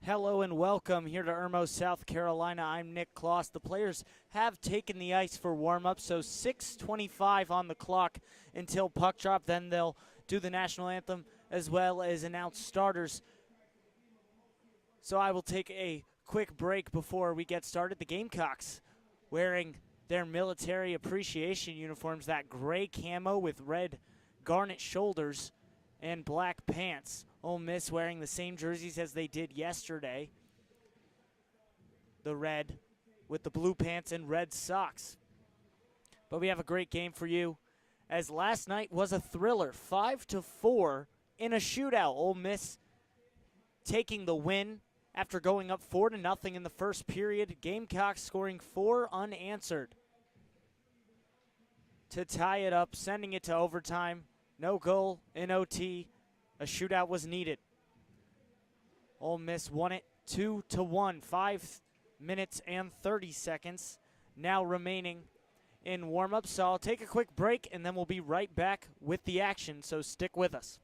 Hello and welcome here to Irmo, South Carolina. I'm Nick Klos. The players have taken the ice for warm-up, so 6:25 on the clock until puck drop. Then they'll do the national anthem as well as announce starters. So I will take a quick break before we get started. The Gamecocks wearing their military appreciation uniforms, that gray camo with red garnet shoulders and black pants. Ole Miss wearing the same jerseys as they did yesterday. The red with the blue pants and red socks. But we have a great game for you, as last night was a thriller, 5-4 in a shootout. Ole Miss taking the win after going up 4-0 in the first period. Gamecocks scoring 4 unanswered to tie it up, sending it to overtime. No goal in OT. A shootout was needed. Ole Miss won it 2-1, 5 minutes and 30 seconds now remaining in warm-up. So I'll take a quick break and then we'll be right back with the action, so stick with us.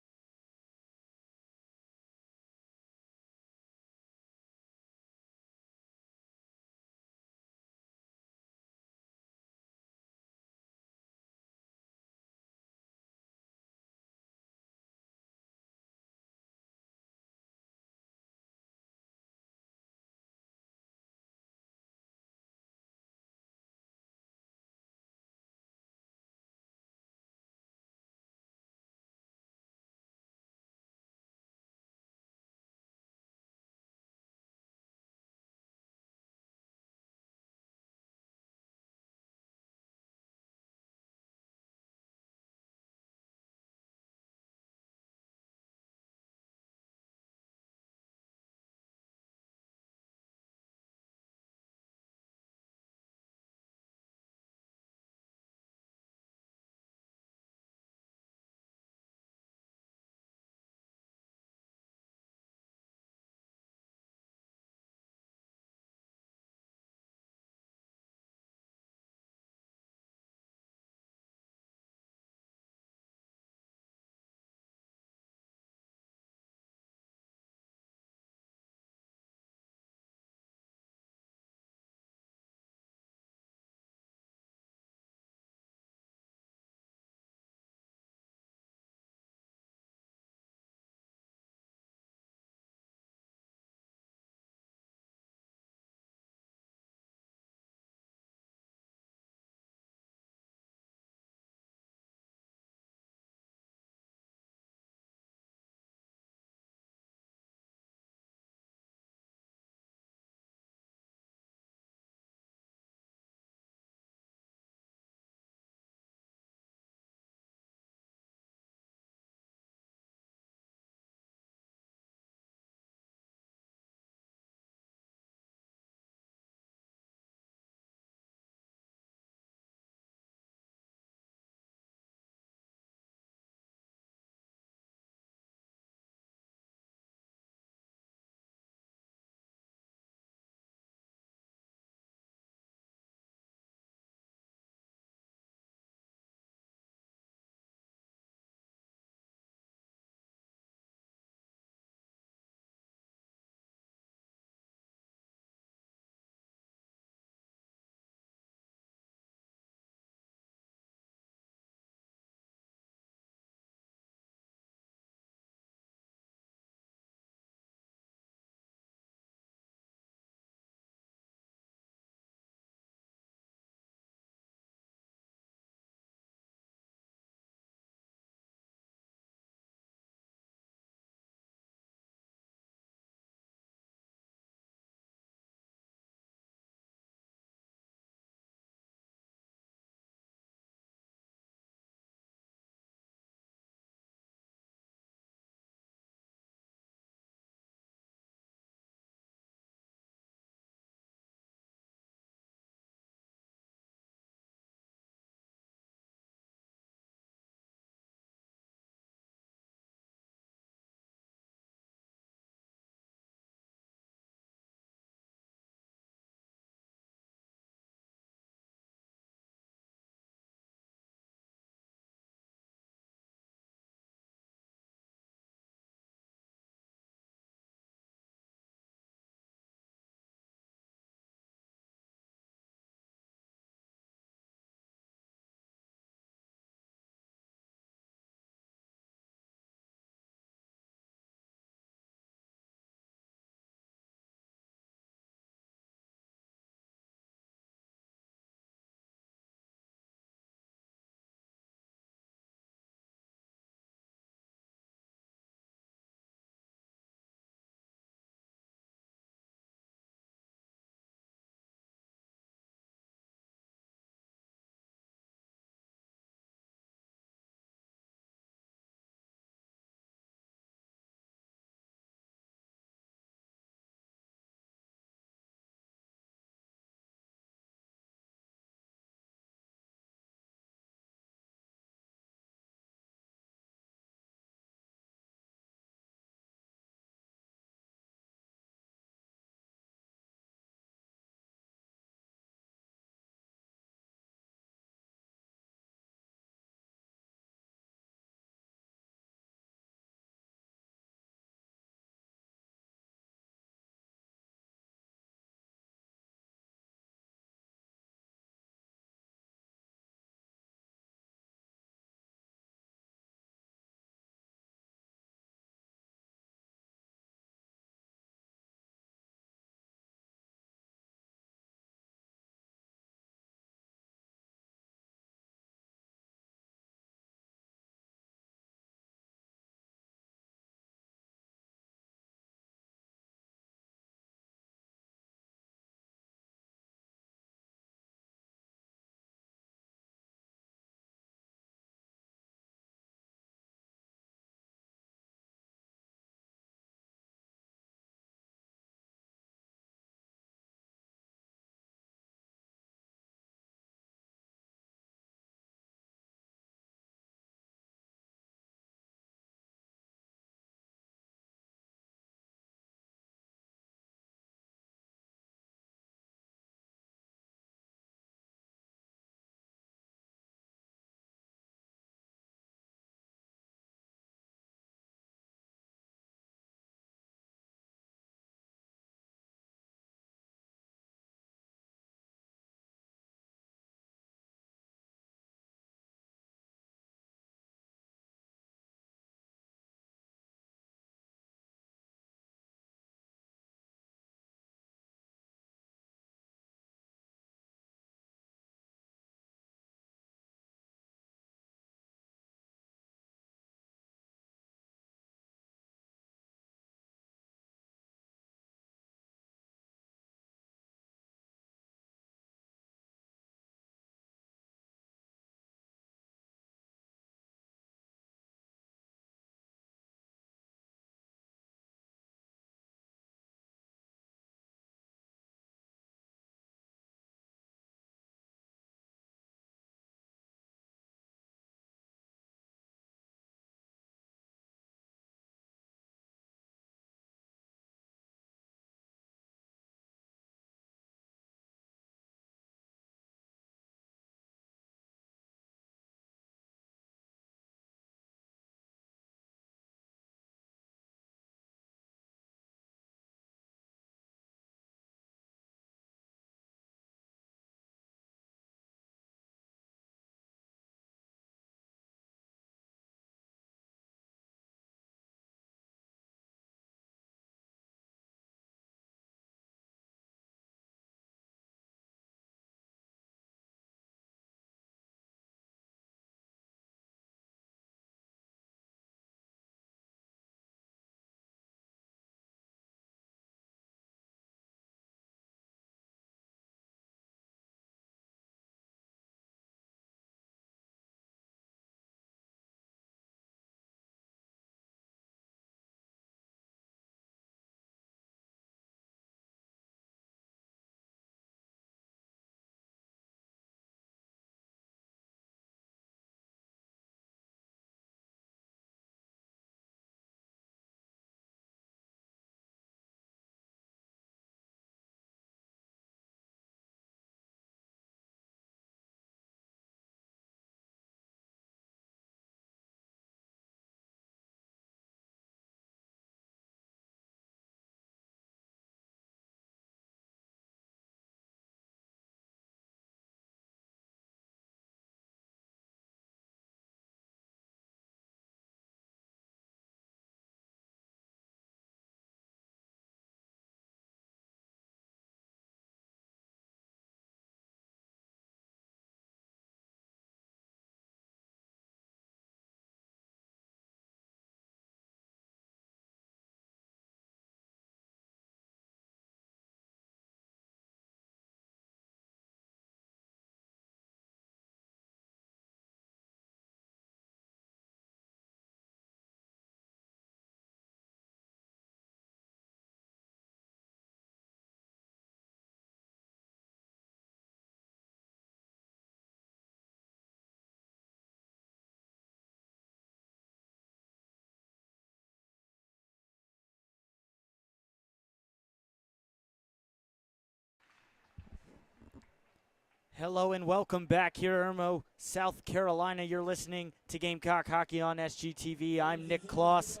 Hello and welcome back here, Irmo, South Carolina. You're listening to Gamecock Hockey on SGTV. I'm Nick Klos.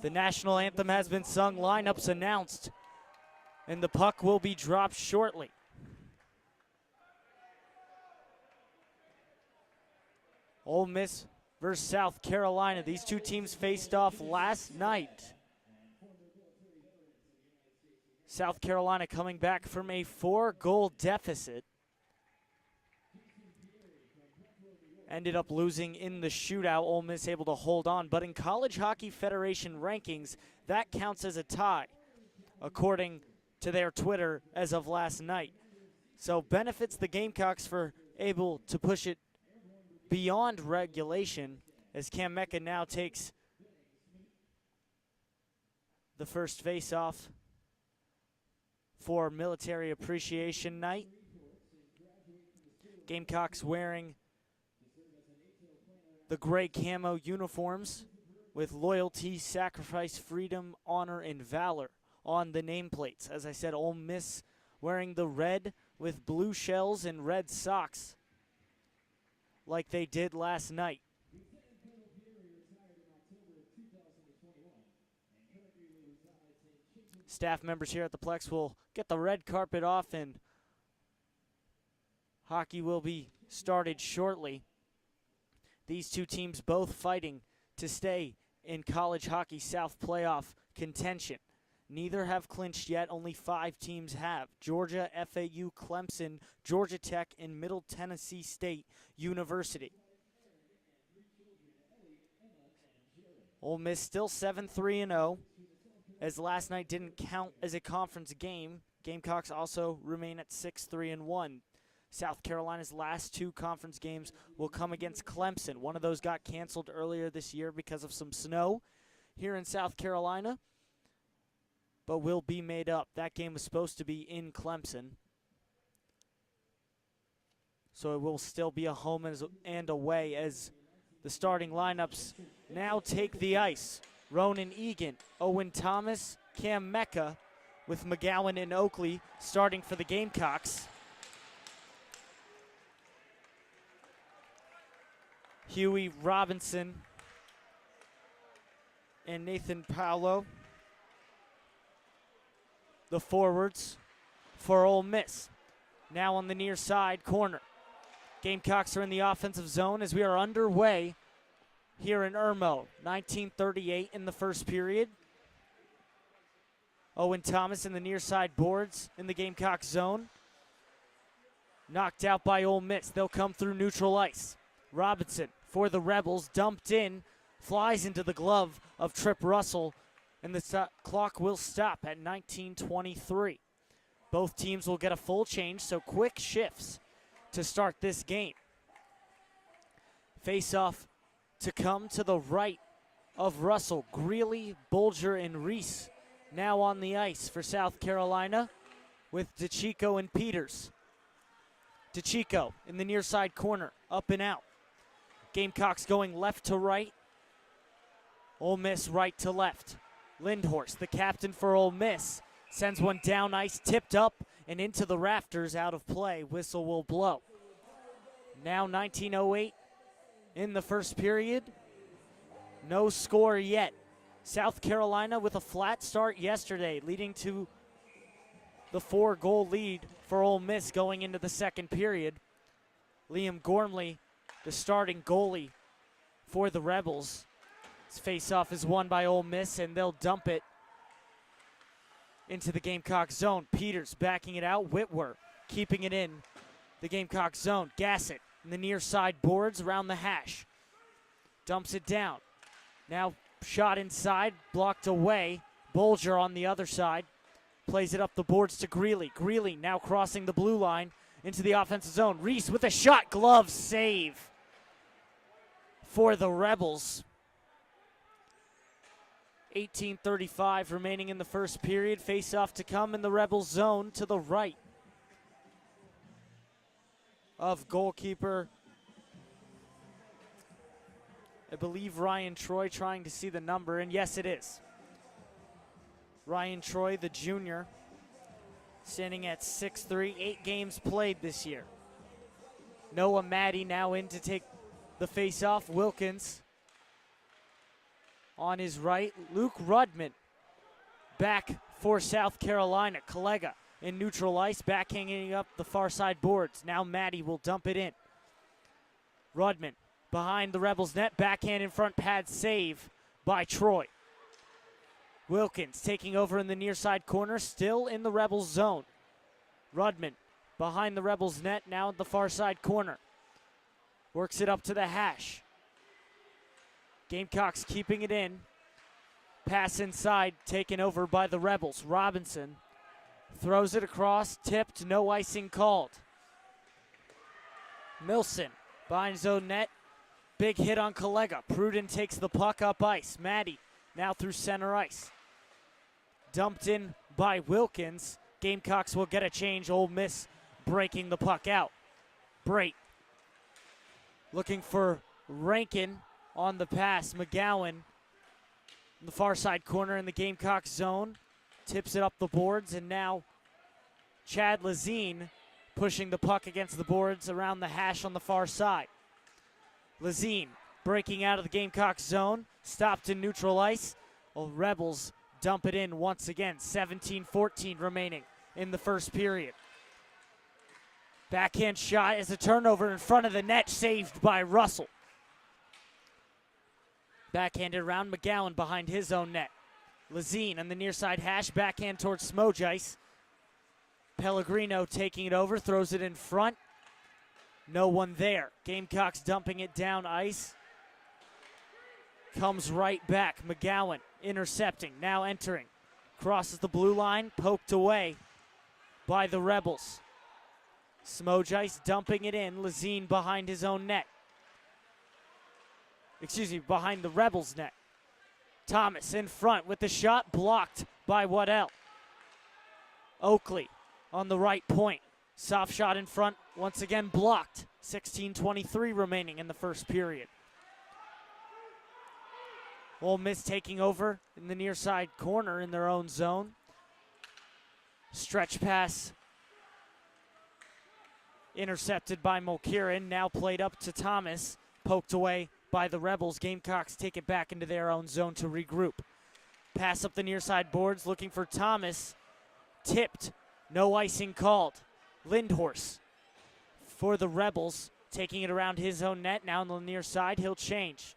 The national anthem has been sung, lineups announced, and the puck will be dropped shortly. Ole Miss versus South Carolina. These two teams faced off last night. South Carolina coming back from a 4-goal deficit. Ended up losing in the shootout. Ole Miss able to hold on. But in College Hockey Federation rankings, that counts as a tie, according to their Twitter as of last night. So benefits the Gamecocks for able to push it beyond regulation, as Cam Mecca now takes the first face-off for Military Appreciation Night. Gamecocks wearing the gray camo uniforms with loyalty, sacrifice, freedom, honor, and valor on the nameplates. As I said, Ole Miss wearing the red with blue shells and red socks like they did last night. Staff members here at the Plex will get the red carpet off, and hockey will be started shortly. These two teams both fighting to stay in College Hockey South playoff contention. Neither have clinched yet. Only 5 teams have: Georgia, FAU, Clemson, Georgia Tech, and Middle Tennessee State University. Ole Miss still 7-3-0, as last night didn't count as a conference game. Gamecocks also remain at 6-3-1. South Carolina's last 2 conference games will come against Clemson. One of those got canceled earlier this year because of some snow here in South Carolina, but will be made up. That game was supposed to be in Clemson, so it will still be a home and away, as the starting lineups now take the ice. Ronan Egan, Owen Thomas, Cam Mecca, with McGowan and Oakley starting for the Gamecocks. Huey Robinson and Nathan Paolo, the forwards for Ole Miss. Now on the near side corner. Gamecocks are in the offensive zone as we are underway here in Irmo. 19:38 in the first period. Owen Thomas in the near side boards in the Gamecock zone. Knocked out by Ole Miss. They'll come through neutral ice. Robinson for the Rebels, dumped in, flies into the glove of Trip Russell, and the clock will stop at 19:23. Both teams will get a full change, so quick shifts to start this game. Face-off to come to the right of Russell. Greeley, Bolger, and Reese now on the ice for South Carolina with DeChico and Peters. DeChico in the near side corner, up and out. Gamecocks going left to right. Ole Miss right to left. Lindhorst, the captain for Ole Miss, sends one down ice, tipped up and into the rafters, out of play. Whistle will blow. Now 19:08 in the first period. No score yet. South Carolina with a flat start yesterday, leading to the 4-goal lead for Ole Miss going into the second period. Liam Gormley, the starting goalie for the Rebels. This face-off is won by Ole Miss, and they'll dump it into the Gamecock zone. Peters backing it out. Whitwer keeping it in the Gamecock zone. Gassett in the near side boards around the hash. Dumps it down. Now shot inside, blocked away. Bolger on the other side. Plays it up the boards to Greeley. Greeley now crossing the blue line into the offensive zone. Reese with a shot, glove save for the Rebels. 18:35 remaining in the first period. Face-off to come in the Rebels zone to the right of goalkeeper, I believe, Ryan Troy, trying to see the number, and yes, it is. Ryan Troy, the junior, standing at 6'3", 8 games played this year. Noah Maddie now in to take the face-off. Wilkins on his right. Luke Rudman back for South Carolina. Collega in neutral ice, backhanging up the far side boards. Now Maddie will dump it in. Rudman behind the Rebels net, backhand in front pad save by Troy. Wilkins taking over in the near side corner, still in the Rebels zone. Rudman behind the Rebels net, now at the far side corner. Works it up to the hash. Gamecocks keeping it in. Pass inside, taken over by the Rebels. Robinson throws it across, tipped, no icing called. Milson behind his own net. Big hit on Collega. Pruden takes the puck up ice. Maddie now through center ice. Dumped in by Wilkins. Gamecocks will get a change. Ole Miss breaking the puck out. Brait looking for Rankin on the pass. McGowan in the far side corner in the Gamecock zone. Tips it up the boards, and now Chad Lazine pushing the puck against the boards around the hash on the far side. Lazine breaking out of the Gamecock zone. Stopped in neutral ice. Well, Rebels dump it in once again. 17-14 remaining in the first period. Backhand shot is a turnover in front of the net, saved by Russell. Backhanded around, McGowan behind his own net. Lazine on the near side hash, backhand towards Smojice. Pellegrino taking it over, throws it in front. No one there. Gamecocks dumping it down ice. Comes right back. McGowan intercepting, now entering. Crosses the blue line, poked away by the Rebels. Smojice dumping it in. Lazine behind his own net. Behind the Rebels' net. Thomas in front with the shot, blocked by Waddell. Oakley on the right point. Soft shot in front, once again blocked. 16:23 remaining in the first period. Ole Miss taking over in the near side corner in their own zone. Stretch pass intercepted by Mulkerin, now played up to Thomas, poked away by the Rebels. Gamecocks take it back into their own zone to regroup. Pass up the near side boards, looking for Thomas. Tipped, no icing called. Lindhorst for the Rebels, taking it around his own net. Now on the near side, he'll change.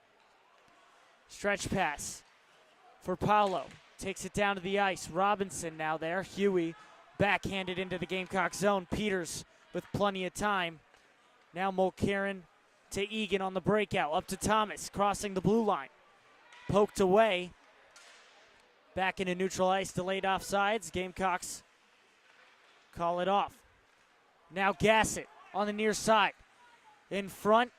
Stretch pass for Paolo. Takes it down to the ice. Robinson now there. Huey backhanded into the Gamecock zone. Peters with plenty of time. Now Mulkerin to Egan on the breakout. Up to Thomas, crossing the blue line. Poked away. Back into neutral ice, delayed offsides. Gamecocks call it off. Now Gassett on the near side. In front.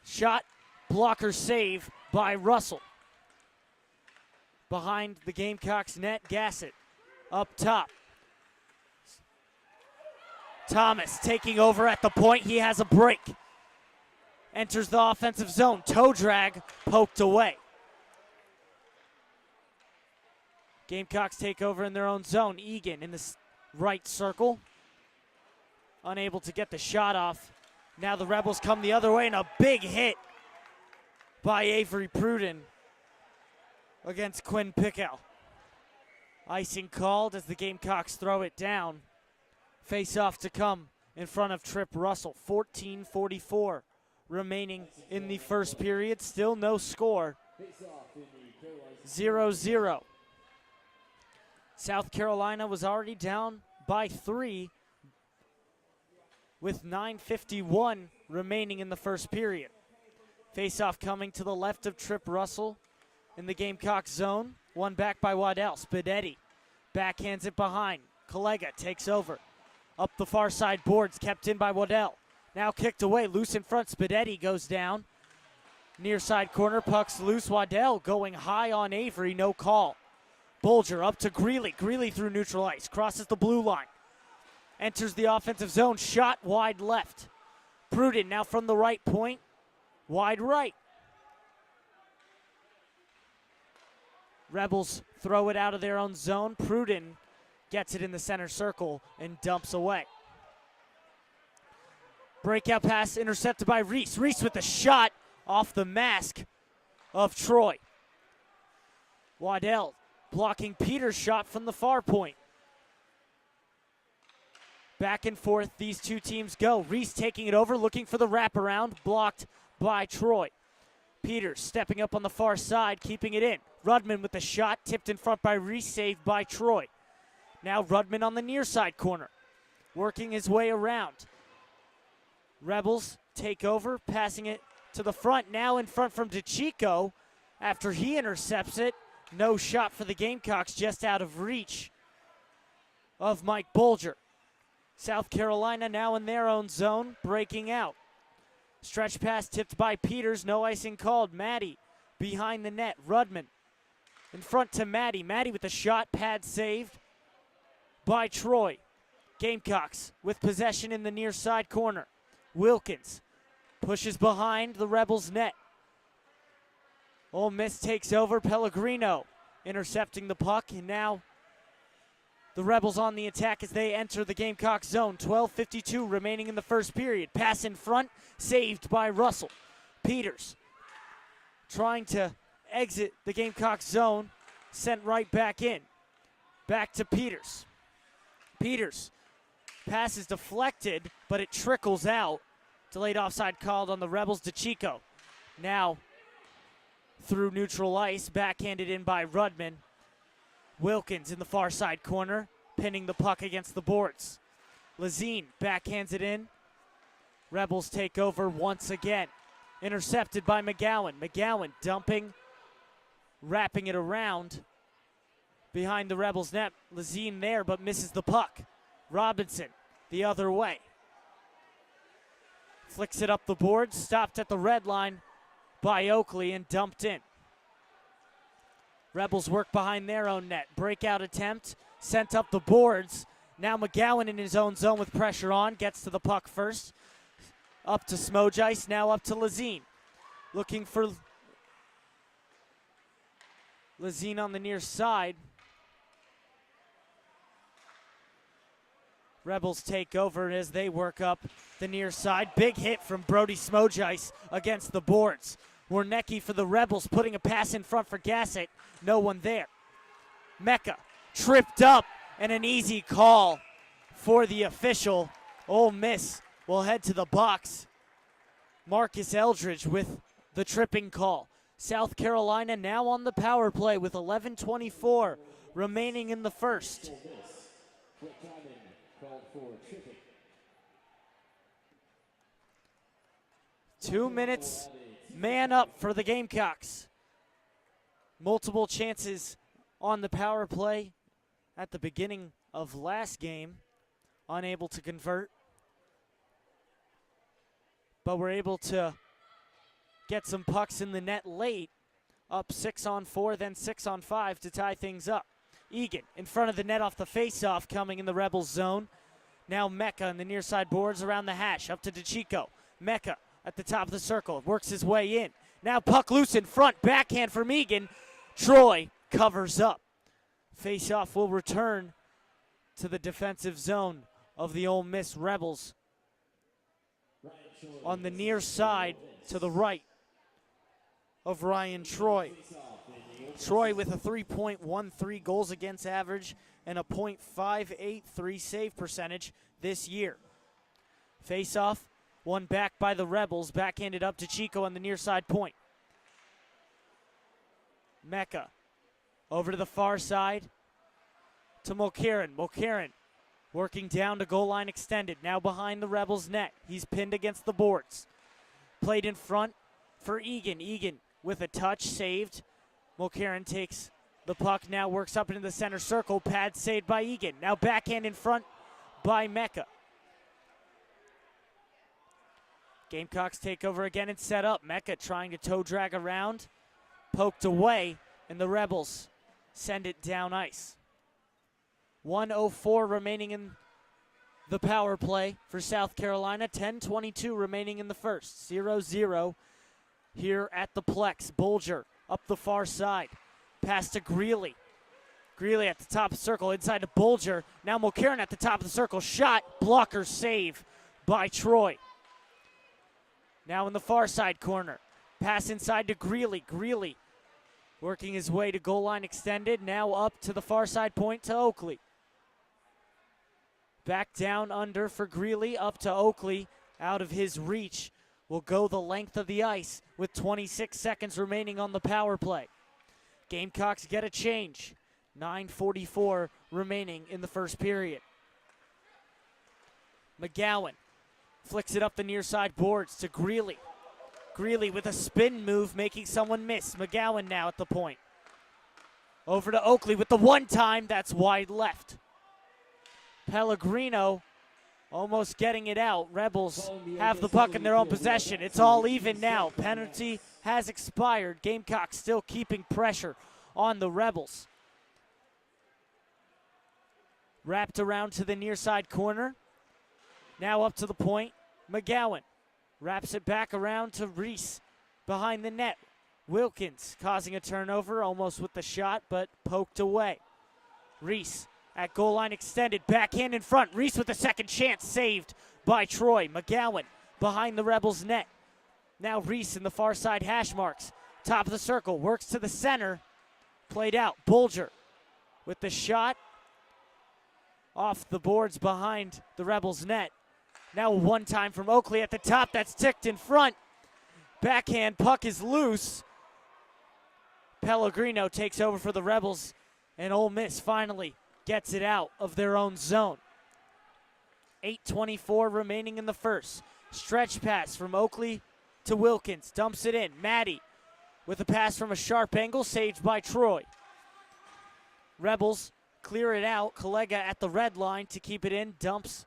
Shot, blocker save by Russell. Behind the Gamecocks net, Gassett up top. Thomas taking over at the point. He has a break. Enters the offensive zone. Toe drag, poked away. Gamecocks take over in their own zone. Egan in the right circle. Unable to get the shot off. Now the Rebels come the other way, and a big hit by Avery Pruden against Quinn Pickel. Icing called as the Gamecocks throw it down. Face-off to come in front of Trip Russell. 14:44 remaining in the first period. Still no score. 0-0. South Carolina was already down by 3 with 9:51 remaining in the first period. Face-off coming to the left of Trip Russell in the Gamecock zone. One back by Waddell. Spidetti backhands it behind. Collega takes over. Up the far side boards, kept in by Waddell. Now kicked away, loose in front. Spidetti goes down. Near side corner, puck's loose. Waddell going high on Avery, no call. Bolger up to Greeley. Greeley through neutral ice, crosses the blue line. Enters the offensive zone, shot wide left. Pruden now from the right point, wide right. Rebels throw it out of their own zone. Pruden gets it in the center circle and dumps away. Breakout pass intercepted by Reese. Reese with the shot off the mask of Troy. Waddell blocking Peter's shot from the far point. Back and forth these two teams go. Reese taking it over, looking for the wraparound, blocked by Troy. Peters stepping up on the far side, keeping it in. Rudman with the shot, tipped in front by Reese, saved by Troy. Now Rudman on the near side corner, working his way around. Rebels take over, passing it to the front. Now in front from DeChico after he intercepts it. No shot for the Gamecocks, just out of reach of Mike Bolger. South Carolina now in their own zone, breaking out. Stretch pass tipped by Peters, no icing called. Maddie behind the net. Rudman in front to Maddie. Maddie with the shot, pad saved by Troy. Gamecocks with possession in the near side corner. Wilkins pushes behind the Rebels' net. Ole Miss takes over. Pellegrino intercepting the puck, and now the Rebels on the attack as they enter the Gamecock zone. 12:52 remaining in the first period. Pass in front, saved by Russell. Peters trying to exit the Gamecock zone, sent right back in. Back to Peters. Peters, pass is deflected, but it trickles out. Delayed offside called on the Rebels. DeChico now through neutral ice, backhanded in by Rudman. Wilkins in the far side corner, pinning the puck against the boards. Lazine backhands it in. Rebels take over once again. Intercepted by McGowan. McGowan dumping, wrapping it around behind the Rebels' net. Lazine there, but misses the puck. Robinson the other way. Flicks it up the board, stopped at the red line by Oakley and dumped in. Rebels work behind their own net. Breakout attempt, sent up the boards. Now McGowan in his own zone with pressure on, gets to the puck first. Up to Smojice, now up to Lazine. Looking for Lazine on the near side. Rebels take over as they work up the near side. Big hit from Brody Smojice against the boards. Warnecki for the Rebels, putting a pass in front for Gassett. No one there. Mecca tripped up, and an easy call for the official. Ole Miss will head to the box. Marcus Eldridge with the tripping call. South Carolina now on the power play with 11:24 remaining in the first. 2 minutes, man up for the Gamecocks. Multiple chances on the power play at the beginning of last game, unable to convert. But we're able to get some pucks in the net late, up 6-on-4, then 6-on-5 to tie things up. Egan in front of the net off the faceoff, coming in the Rebels zone. Now Mecca in the near side boards around the hash, up to DeChico. Mecca at the top of the circle, works his way in. Now puck loose in front, backhand from Egan. Troy covers up. Faceoff will return to the defensive zone of the Ole Miss Rebels. On the near side to the right of Ryan Troy. Troy with a 3.13 goals against average and a .583 save percentage this year. Face-off, won back by the Rebels, backhanded up to Chico on the near side point. Mecca over to the far side to Mulcairn. Mulcairn working down to goal line extended, now behind the Rebels' net. He's pinned against the boards. Played in front for Egan. Egan with a touch, saved. Mulcairn takes the puck, now works up into the center circle. Pad saved by Egan. Now backhand in front by Mecca. Gamecocks take over again and set up. Mecca trying to toe drag around. Poked away, and the Rebels send it down ice. 1:04 remaining in the power play for South Carolina. 10:22 remaining in the first. 0-0 here at the Plex. Bolger up the far side. Pass to Greeley. Greeley at the top of the circle, inside to Bolger. Now Mulcairn at the top of the circle. Shot, blocker save by Troy. Now in the far side corner. Pass inside to Greeley. Greeley working his way to goal line extended. Now up to the far side point to Oakley. Back down under for Greeley. Up to Oakley. Out of his reach. Will go the length of the ice with 26 seconds remaining on the power play. Gamecocks get a change. 9:44 remaining in the first period. McGowan flicks it up the near side boards to Greeley. Greeley with a spin move, making someone miss. McGowan now at the point. Over to Oakley with the one time. That's wide left. Pellegrino almost getting it out. Rebels have the puck in their own possession. It's all even now. Penalty has expired. Gamecock still keeping pressure on the Rebels. Wrapped around to the near side corner. Now up to the point. McGowan wraps it back around to Reese behind the net. Wilkins causing a turnover almost with the shot, but poked away. Reese at goal line extended, backhand in front. Reese with a second chance, saved by Troy. McGowan behind the Rebels' net. Now Reese in the far side hash marks. Top of the circle, works to the center. Played out, Bulger with the shot. Off the boards behind the Rebels' net. Now one time from Oakley at the top, that's ticked in front. Backhand, puck is loose. Pellegrino takes over for the Rebels, and Ole Miss finally gets it out of their own zone. 8:24 remaining in the first. Stretch pass from Oakley to Wilkins, dumps it in. Maddie with a pass from a sharp angle, saved by Troy. Rebels clear it out. Collega at the red line to keep it in, dumps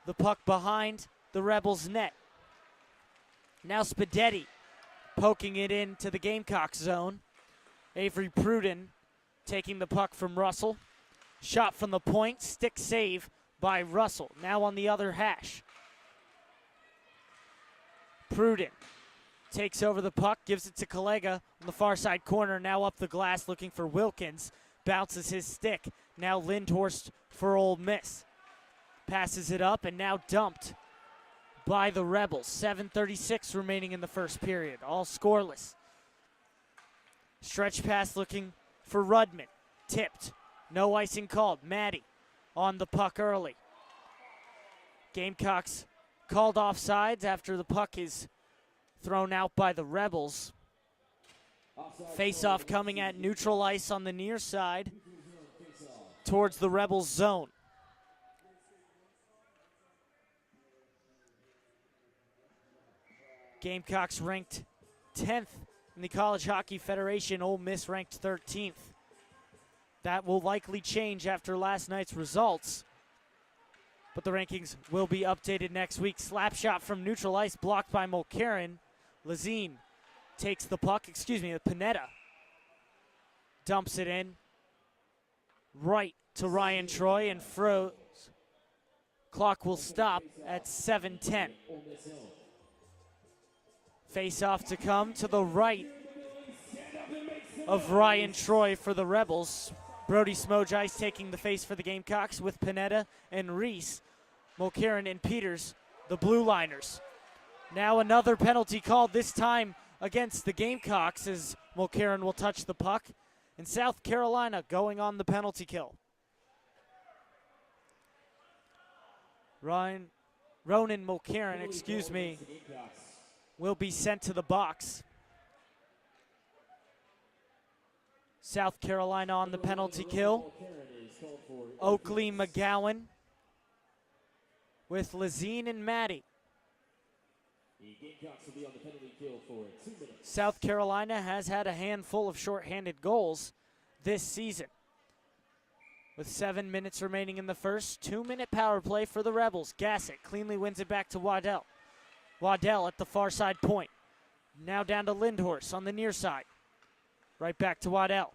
the puck behind the Rebels' net. Now Spadetti poking it into the Gamecock zone. Avery Pruden taking the puck from Russell. Shot from the point, stick save by Russell. Now on the other hash. Pruden takes over the puck, gives it to Collega on the far side corner. Now up the glass looking for Wilkins. Bounces his stick. Now Lindhorst for Ole Miss. Passes it up and now dumped by the Rebels. 7:36 remaining in the first period. All scoreless. Stretch pass looking for Rudman. Tipped. No icing called. Maddie on the puck early. Gamecocks called offsides after the puck is thrown out by the Rebels. Face-off coming at neutral ice on the near side towards the Rebels zone. Gamecocks ranked 10th in the College Hockey Federation. Ole Miss ranked 13th. That will likely change after last night's results, but the rankings will be updated next week. Slap shot from neutral ice blocked by Mulcairn. Lazine takes the puck, Panetta dumps it in right to Ryan Troy and froze. Clock will stop at 7:10. Face off to come to the right of Ryan Troy for the Rebels. Brody Smojice taking the face for the Gamecocks with Panetta and Reese. Mulcairn and Peters, the blue liners. Now another penalty called, this time against the Gamecocks, as Mulcairn will touch the puck. And South Carolina going on the penalty kill. Ronan Mulcairn, will be sent to the box. South Carolina on the penalty kill. Oakley, McGowan with Lazine and Maddie. South Carolina has had a handful of shorthanded goals this season. With 7 minutes remaining in the first, 2-minute power play for the Rebels. Gassett cleanly wins it back to Waddell. Waddell at the far side point. Now down to Lindhorst on the near side. Right back to Waddell.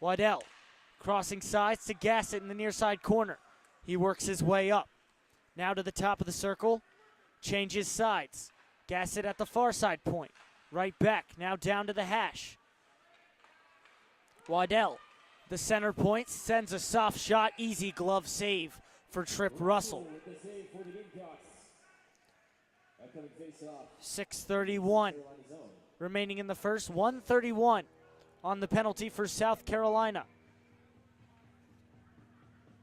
Waddell crossing sides to Gassett in the near side corner. He works his way up. Now to the top of the circle. Changes sides. Gassett at the far side point. Right back. Now down to the hash. Waddell, the center point, sends a soft shot. Easy glove save for Trip Russell. 6:31 remaining in the first. 131 on the penalty for South Carolina.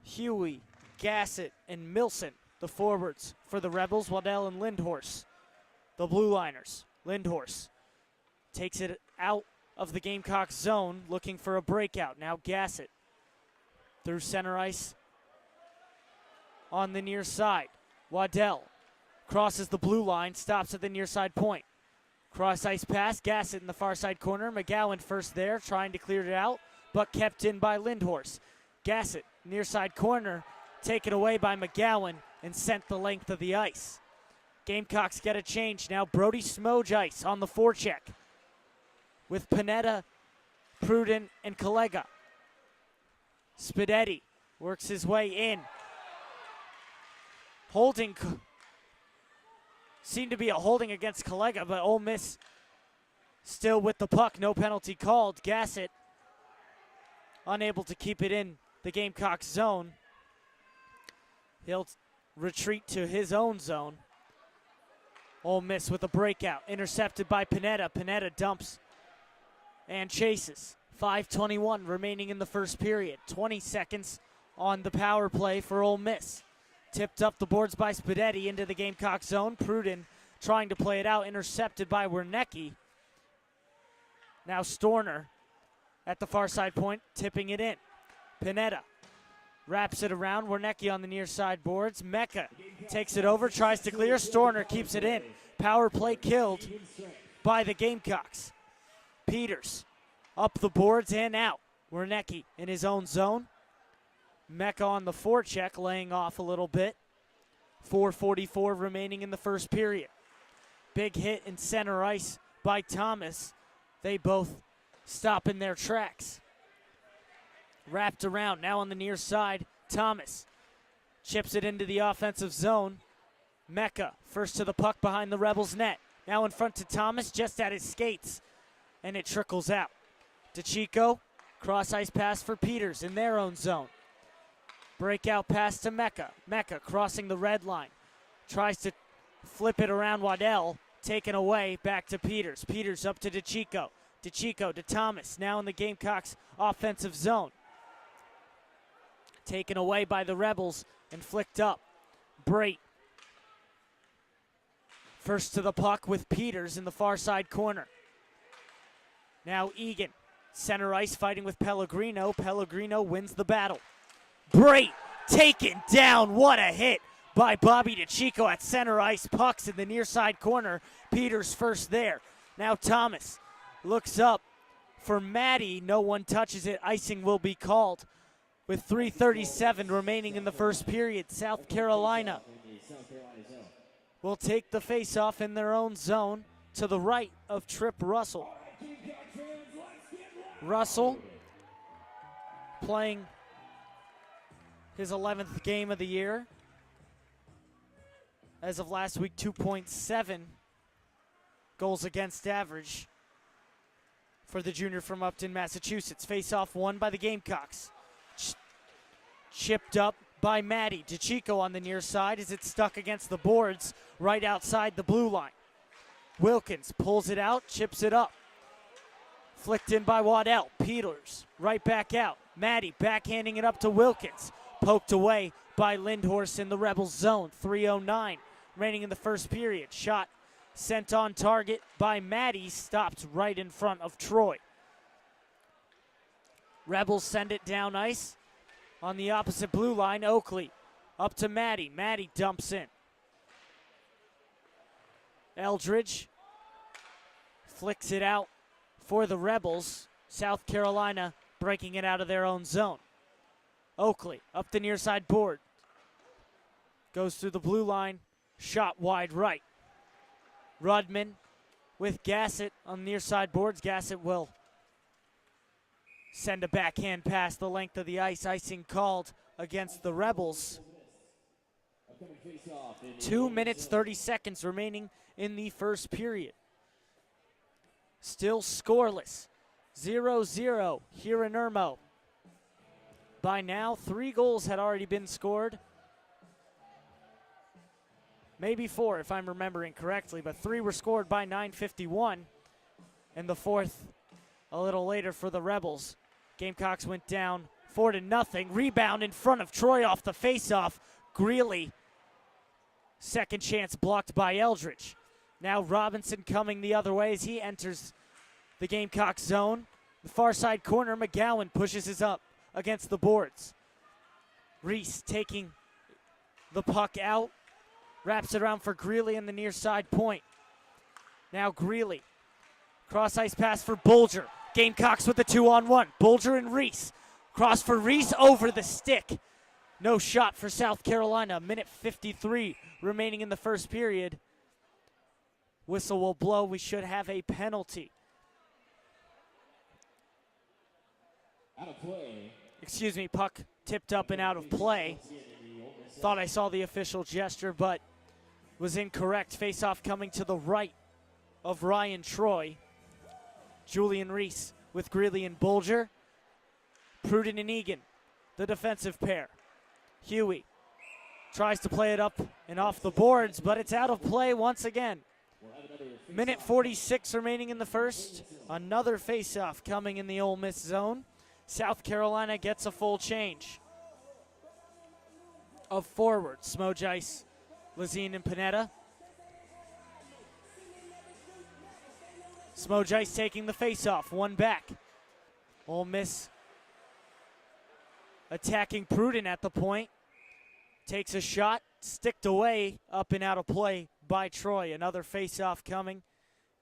Huey, Gassett, and Milson, the forwards for the Rebels. Waddell and Lindhorst, the blue liners. Lindhorst takes it out of the Gamecock zone, looking for a breakout. Now Gassett through center ice on the near side. Waddell crosses the blue line, stops at the near side point. Cross ice pass, Gassett in the far side corner. McGowan first there, trying to clear it out, but kept in by Lindhorst. Gassett, near side corner, taken away by McGowan and sent the length of the ice. Gamecocks get a change now. Brody Smoge ice on the forecheck with Panetta, Pruden, and Collega. Spidetti works his way in. Holding seemed to be a holding against Collega, but Ole Miss still with the puck. No penalty called. Gassett unable to keep it in the Gamecock zone. He'll retreat to his own zone. Ole Miss with a breakout. Intercepted by Panetta. Panetta dumps and chases. 5:21 remaining in the first period. 20 seconds on the power play for Ole Miss. Tipped up the boards by Spidetti into the Gamecock zone. Pruden trying to play it out. Intercepted by Wernicke. Now Storner at the far side point, tipping it in. Panetta wraps it around. Wernicke on the near side boards. Mecca takes it over, tries to clear. Storner keeps it in. Power play killed by the Gamecocks. Peters up the boards and out. Wernicke in his own zone. Mecca on the forecheck, laying off a little bit. 4:44 remaining in the first period. Big hit in center ice by Thomas. They both stop in their tracks. Wrapped around, now on the near side. Thomas chips it into the offensive zone. Mecca first to the puck behind the Rebels' net. Now in front to Thomas, just at his skates, and it trickles out. DeChico, cross ice pass for Peters in their own zone. Breakout pass to Mecca. Mecca crossing the red line. Tries to flip it around Waddell. Taken away, back to Peters. Peters up to DeChico. DeChico to Thomas, now in the Gamecocks' offensive zone. Taken away by the Rebels and flicked up. Brait first to the puck with Peters in the far side corner. Now Egan, center ice fighting with Pellegrino. Pellegrino wins the battle. Brait taken down. What a hit by Bobby DeChico at center ice. Pucks in the near side corner. Peters first there. Now Thomas looks up for Maddie. No one touches it. Icing will be called with 3:37 remaining in the first period. South Carolina will take the faceoff in their own zone to the right of Trip Russell. Russell playing his 11th game of the year. As of last week, 2.7 goals against average for the junior from Upton, Massachusetts. Face-off won by the Gamecocks. Chipped up by Maddie. DeChico on the near side as it's stuck against the boards right outside the blue line. Wilkins pulls it out, chips it up. Flicked in by Waddell. Peters right back out. Maddie backhanding it up to Wilkins. Poked away by Lindhorst in the Rebels zone. 3:09 remaining in the first period. Shot sent on target by Maddie. Stopped right in front of Troy. Rebels send it down ice on the opposite blue line. Oakley up to Maddie. Maddie dumps in. Eldridge flicks it out for the Rebels. South Carolina breaking it out of their own zone. Oakley up the near side board. Goes through the blue line. Shot wide right. Rudman with Gassett on the near side boards. Gassett will send a backhand pass the length of the ice. Icing called against the Rebels. 2 minutes, 30 seconds remaining in the first period. Still scoreless. 0-0 here in Irmo. By now, 3 goals had already been scored maybe 4 if I'm remembering correctly, but 3 were scored by 9:51, and the 4th a little later for the Rebels. Gamecocks went down 4-0. Rebound in front of Troy off the faceoff. Greeley, second chance blocked by Eldridge. Now Robinson coming the other way as he enters the Gamecock zone. The far side corner, McGowan pushes his up against the boards. Reese taking the puck out, wraps it around for Greeley in the near side point. Now Greeley, cross ice pass for Bulger. Gamecocks with the 2-on-1. Bulger and Reese. Cross for Reese over the stick. No shot for South Carolina. Minute 53 remaining in the first period. Whistle will blow. We should have a penalty. Out of play. Excuse me, puck tipped up and out of play. Thought I saw the official gesture, but was incorrect. Face-off coming to the right of Ryan Troy. Julian Reese with Greeley and Bulger. Pruden and Egan, the defensive pair. Huey tries to play it up and off the boards, but it's out of play once again. Minute 46 remaining in the first. Another face-off coming in the Ole Miss zone. South Carolina gets a full change of forwards. Smojice, Lazine, and Panetta. Smojice taking the face-off, one back. Ole Miss attacking Pruden at the point. Takes a shot, sticked away, up and out of play by Troy. Another face-off coming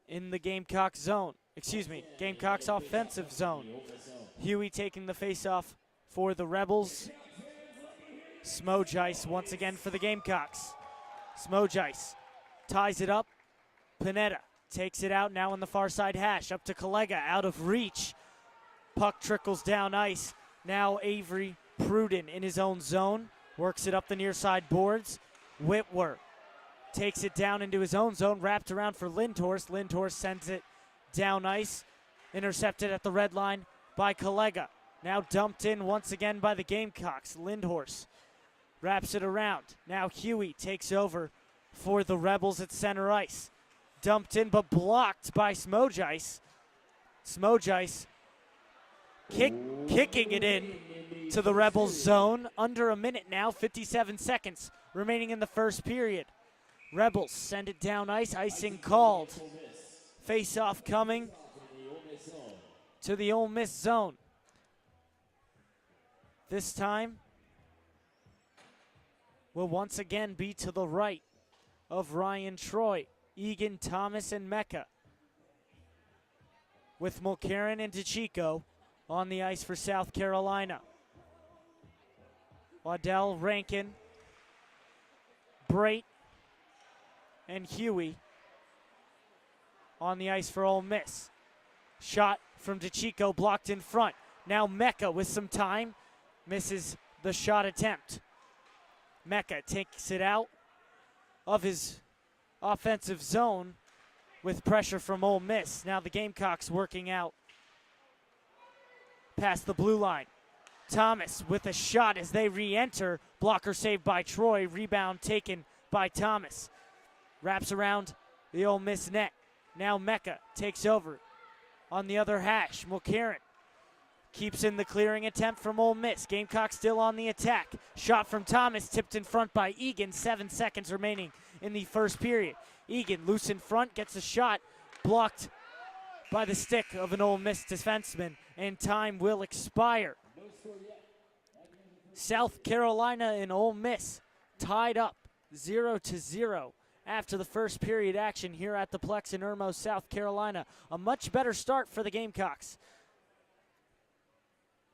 in the Gamecock zone. Excuse me, Gamecock's offensive zone. Huey taking the face-off for the Rebels. Smojice once again for the Gamecocks. Smojice ties it up. Panetta takes it out now on the far side hash. Up to Collega, out of reach. Puck trickles down ice. Now Avery Pruden in his own zone. Works it up the near side boards. Whitworth takes it down into his own zone. Wrapped around for Lindhorst. Lindhorst sends it down ice. Intercepted at the red line by Collega. Now dumped in once again by the Gamecocks. Lindhorst wraps it around. Now Huey takes over for the Rebels at center ice. Dumped in but blocked by Smojice. Smojice kicking it in to the Rebels zone. Under a minute now, 57 seconds remaining in the first period. Rebels send it down ice, icing called. Face-off coming to the Ole Miss zone. This time will once again be to the right of Ryan Troy, Egan, Thomas, and Mecca. With Mulcairn and DeChico on the ice for South Carolina. Waddell, Rankin, Brait, and Huey on the ice for Ole Miss. Shot from DeChico blocked in front. Now Mecca with some time. Misses the shot attempt. Mecca takes it out of his offensive zone with pressure from Ole Miss. Now the Gamecocks working out past the blue line. Thomas with a shot as they re-enter. Blocker saved by Troy. Rebound taken by Thomas. Wraps around the Ole Miss net. Now Mecca takes over on the other hash. Mulcairn keeps in the clearing attempt from Ole Miss. Gamecock still on the attack. Shot from Thomas, tipped in front by Egan. 7 seconds remaining in the first period. Egan loose in front, gets a shot, blocked by the stick of an Ole Miss defenseman, and time will expire. South Carolina and Ole Miss tied up 0-0 after the first period action here at the Plex in Irmo, South Carolina. A much better start for the Gamecocks.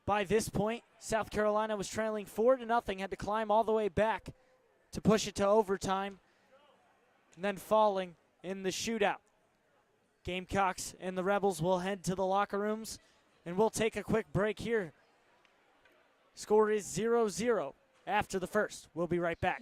By this point, South Carolina was trailing 4-0, had to climb all the way back to push it to overtime, and then falling in the shootout. Gamecocks and the Rebels will head to the locker rooms, and we'll take a quick break here. Score is 0-0 after the first. We'll be right back.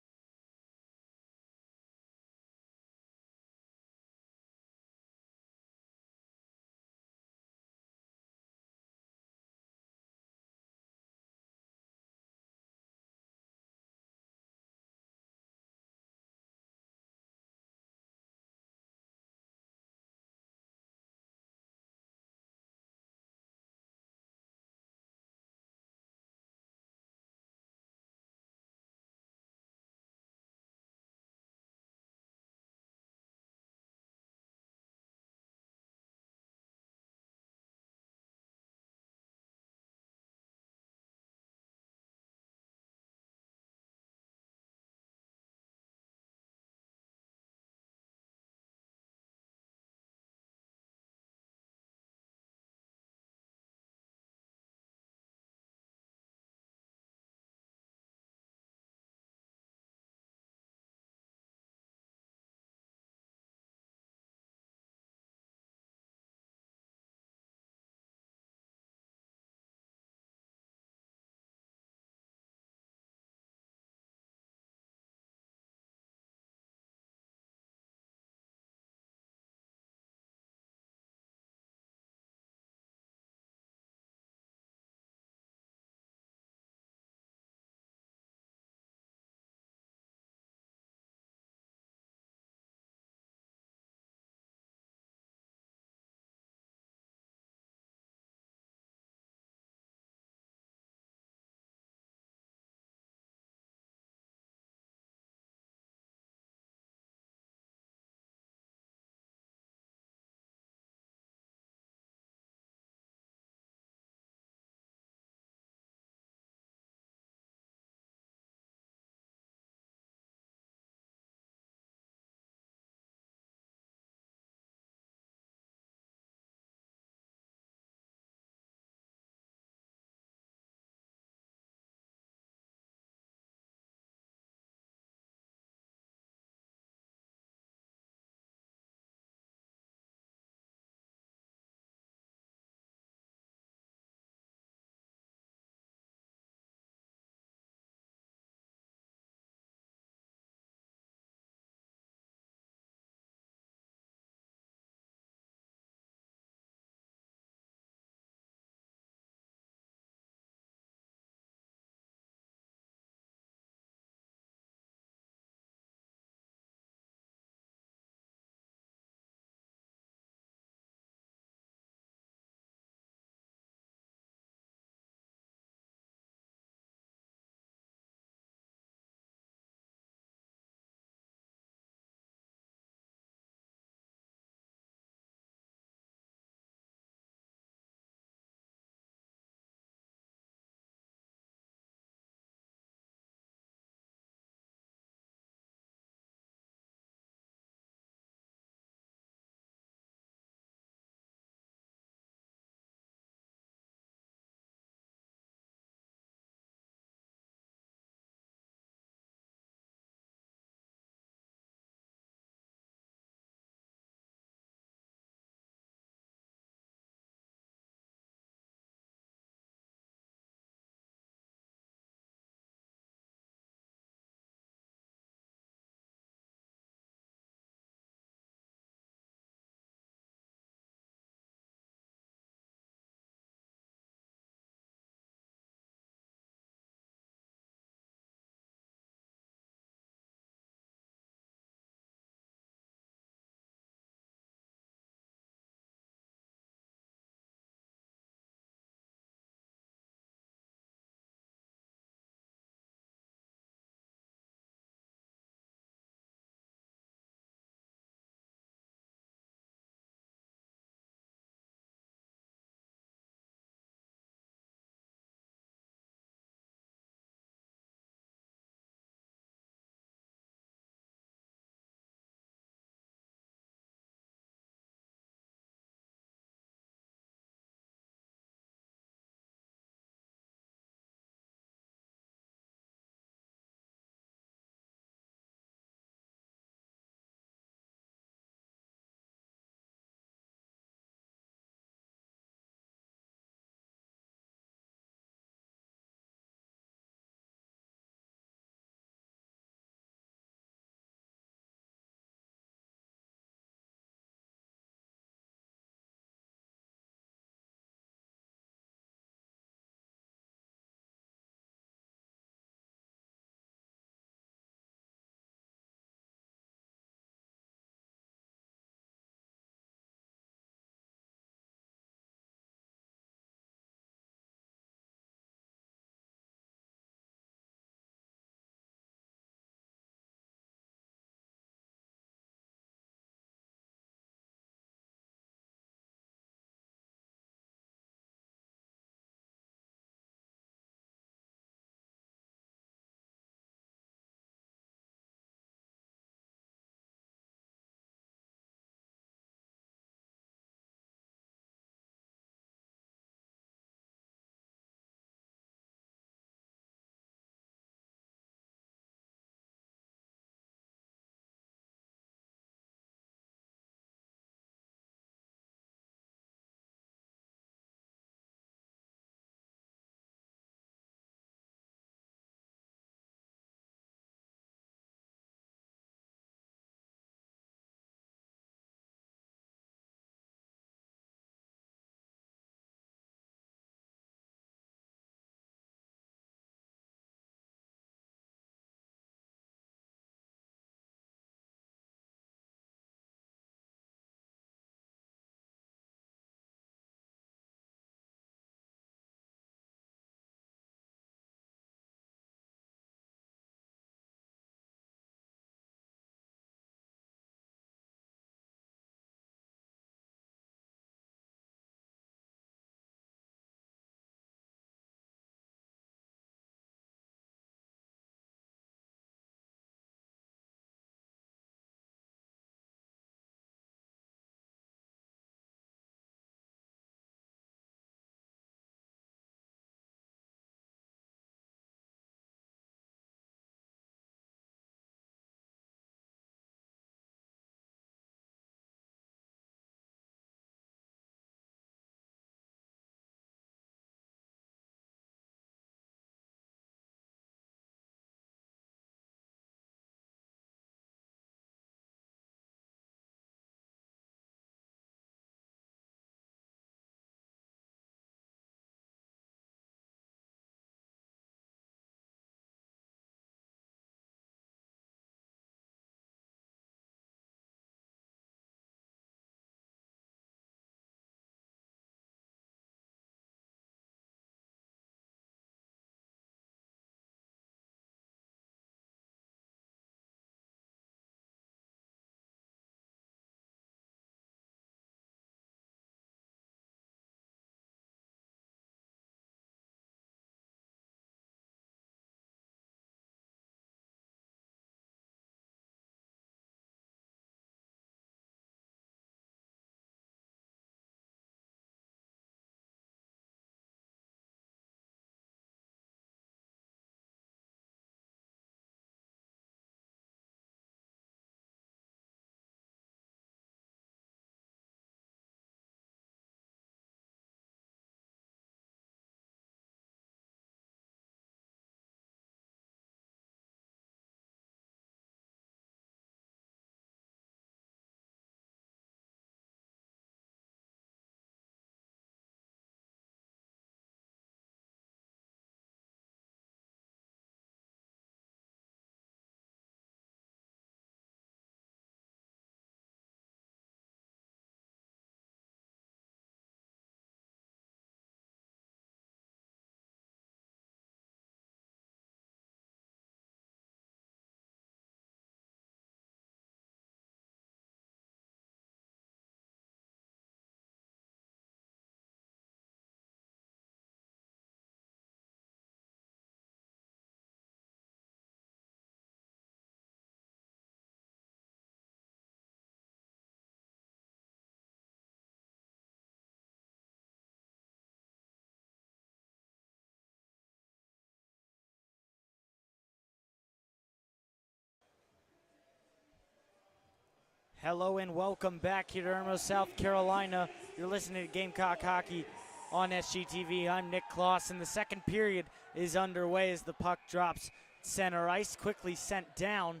Hello and welcome back here to Irmo, South Carolina. You're listening to Gamecock Hockey on SGTV. I'm Nick Klos, and the second period is underway as the puck drops center ice, quickly sent down.